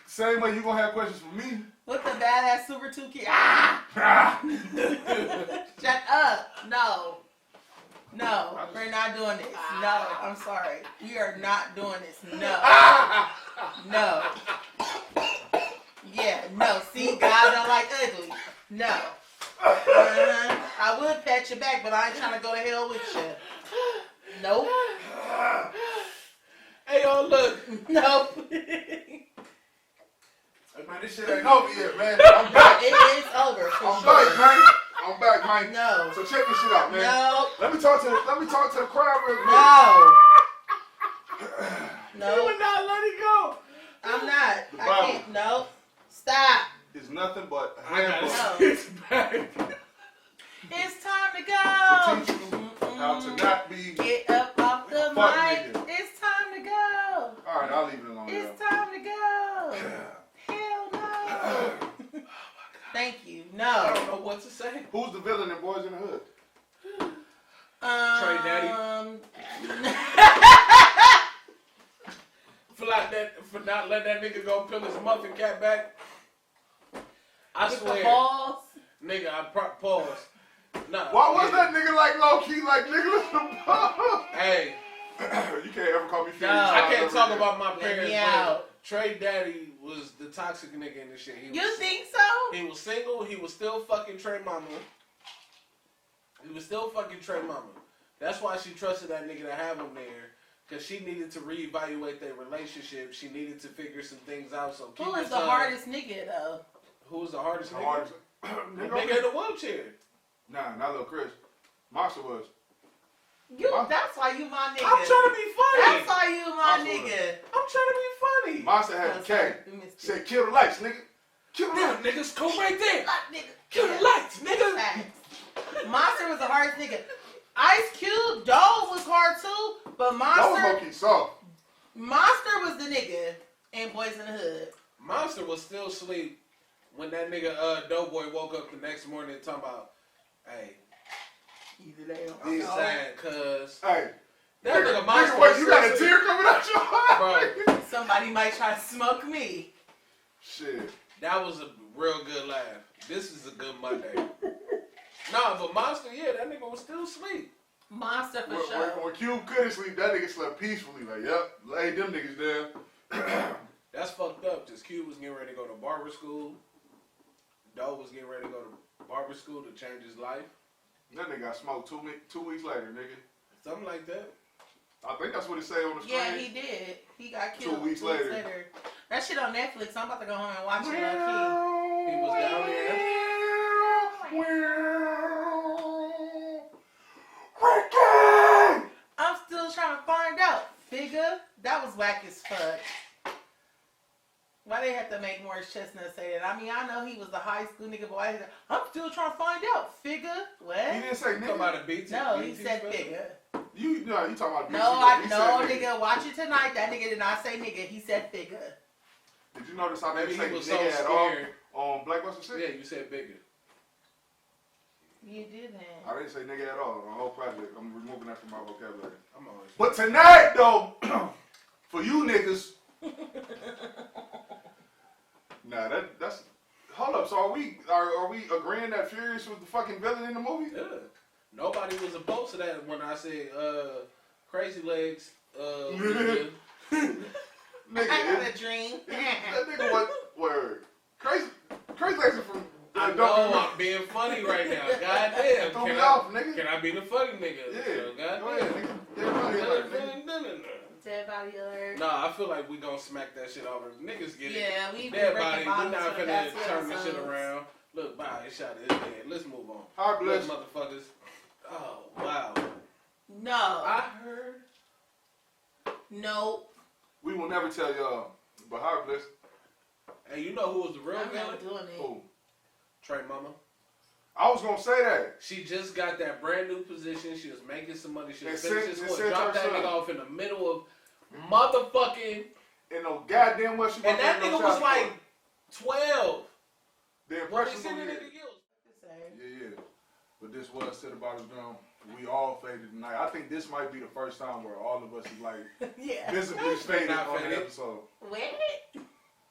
same way you gonna have questions for me. What the badass Super 2 kid? Ah! Shut up. No. No. We're not doing this. No. I'm sorry. We are not doing this. No. No. Yeah. No. See, God don't like ugly. No. I would pat your back, but I ain't trying to go to hell with you. Nope. Hey, yo, look. Nope. Hey, man, this shit ain't over yet, man. I'm back. It is over for I'm sure. back, man. I'm back, man. No. So check this shit out, man. No. Let me talk to the crowd real quick. No. You No. would not let it go. I'm not. The I Bible. can't. No. Stop. It's nothing but a I got handbook No. it. It's back. It's time to go. to teach you how to not be. Get up off the Fuck mic. nigga. It's time to go. All right, I'll leave it alone. It's yo. time to go. Hell no. Thank you. I No. don't know what to say. Who's the villain in Boys in the Hood? Trey Daddy. For not letting that nigga go peel his muffin cap back. I I With swear. the balls. Nigga, pause. Nah. Why was that nigga like low key like Nicholas the Ball? Hey. You can't ever call me Fury. No. I can't talk again. about my parents, Yeah. but Trey Daddy was the toxic nigga in this shit. You think so? He was single. He was still fucking Trey mama. He was still fucking Trey mama. That's why she trusted that nigga to have him there. Because she needed to reevaluate their relationship. She needed to figure some things out. So Who is the hardest nigga, though? Who was the hardest The nigga? hardest. The nigga in the wheelchair. Nah, not little Chris. Monster was. That's why you my nigga. I'm trying to be funny. That's why you my Monster nigga. I'm trying to be funny. Monster had the K. Said kill the lights, nigga. Kill the Damn, lights. niggas, go right there. Nigga. Kill the lights, nigga. Facts. Monster was the hardest nigga. Ice Cube, Dole was hard too, but That was Monster low-key soft. was the nigga in Boys in the Hood. Monster was still asleep when that nigga Doughboy woke up the next morning talking about, hey, Either they don't I'm know. sad, cuz. Hey. That nigga Monster wait, was you got a still tear coming out your eye? Bro, Somebody might try to smoke me. Shit. that was a real good laugh. This is a good Monday. Nah, but Monster, yeah, that nigga was still asleep. Monster for sure. When Cube couldn't sleep, that nigga slept peacefully. Like, yep, laid them niggas down. That's fucked up. Just Q was getting ready to go to barber school. Doe was getting ready to go to barber school to change his life. That nigga got smoked 2 weeks later, nigga. Something like that. I think that's what it say on the screen. Yeah, he did. He got killed 2 weeks later. That shit on Netflix. I'm about to go home and watch it low He was down there. Ricky! key. I'm still trying to find out. Figure, that was whack as fuck. Why they have to make Morris Chestnut say that? I mean, I know he was a high school nigga, but why I'm still trying to find out. Figure? What? He didn't say Talking nigga. about a BT. No, he BT said special? figure. You talking about No, BT, he said nigga, watch it tonight. That nigga did not say nigga. He said figure. Did you notice how they Maybe say he was so nigga at all scared. on Blackbuster 6? Yeah, you said bigger. You didn't. I didn't say nigga at all on the whole project. I'm removing that from my vocabulary. I'm always. But tonight, though, for you niggas, nah, that's. Hold up. So are we agreeing that Furious was the fucking villain in the movie? Yeah. Nobody was opposed to that when I said Crazy Legs. Nigga, I got a dream. that nigga was word. Crazy Legs is from. I know I'm being funny right now. Goddamn. Throw me off, nigga. Can I be the funny nigga? Yeah. So, Go ahead, goddamn. nigga. Dead body alert, nigga. Dead body alert. Nah, I feel like we gonna smack that shit over. Niggas get it. Yeah, we Dead breaking body. We bottles not for the finna past turn this shit episodes. around. Look, bye. It shot his head. Let's move on. Hard Look, bliss. motherfuckers. Oh, wow. No. I heard. Nope. We will never tell y'all, but hard bliss. Hey, you know who was the real I'm villain? not doing it. Who? Trey Mama. I was gonna say that. She just got that brand new position. She was making some money. She was They finishing sent- school. they sent Dropped her that son. nigga off in the middle of motherfucking. And no goddamn well she And that wasn't nigga no was child like support. 12. The When they impression sent was the yeah. nigga guilt. Yeah. But this was to the bottom down. We all faded tonight. I think this might be the first time where all of us is like Yeah. visibly faded Not on faded. the episode. Wait.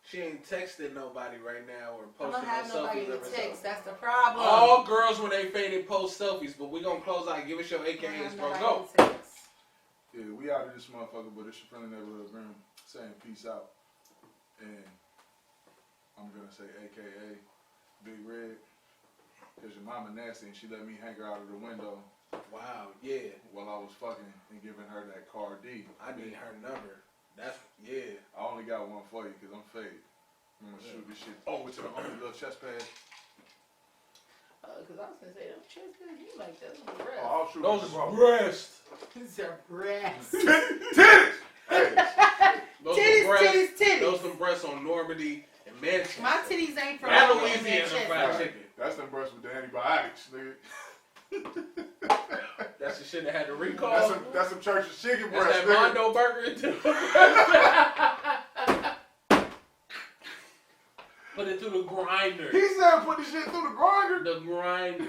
She ain't texting nobody right now or I posting don't have no nobody selfies to of herself. text. That's the problem. All girls when they faded post selfies, but we gonna close out. Give us your I don't AKAs, have bro. nobody Go. to text. Yeah, we out of this motherfucker, but it's your friendly neighborhood Grim saying peace out. And I'm gonna say AKA Big Red. Cause your mama nasty and she let me hang her out of the window Wow, yeah. while I was fucking and giving her that car D. I need her number. That's, yeah. I only got one for you because I'm fake. I'm gonna shoot this shit over to the homie little chest pad. Because I was going to say, them chest pads, you like that. Oh, I'll shoot Those this are bro. breasts. These are breasts. Titties! Hey, Those Titties, some breasts. titties. Those some breasts on Normandy and Manchester. My titties ain't from That Normandy, Louisiana Manchester. fried chicken. that's them breasts with the antibiotics, nigga. That's the shit that had the recall. That's some church's chicken That's breast, that nigga. Mondo burger too. Put it through the grinder. He said put the shit through the grinder. The grinder.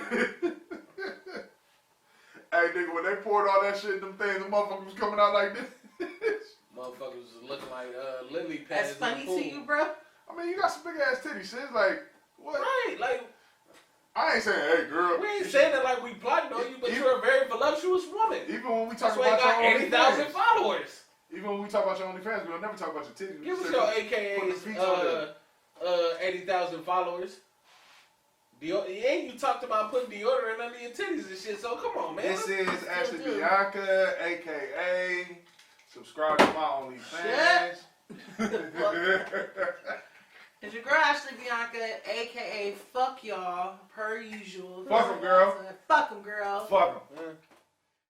Hey, nigga, when they poured all that shit in them things, the motherfucker was coming out like this. Motherfuckers was looking like lily pads. That's funny in the pool. to you, bro? I mean, you got some big ass titties. Shit. It's like, what? Right. great. Like, I ain't saying, hey, girl. we ain't saying that like we plotting on you, but you're a very voluptuous woman. Even when we That's talk why you about got your 80,000 OnlyFans. followers. Even when we talk about your OnlyFans, we'll never talk about your titties. Give us Just your put the feet on there. 80,000 followers. And you talked about putting deodorant under your titties and shit, so come on, man. This is Ashley Bianca, a.k.a. subscribe to my OnlyFans. It's your girl Ashley Bianca, aka fuck y'all, per usual. Fuck 'em, girl. Fuck 'em, girl. Fuck 'em.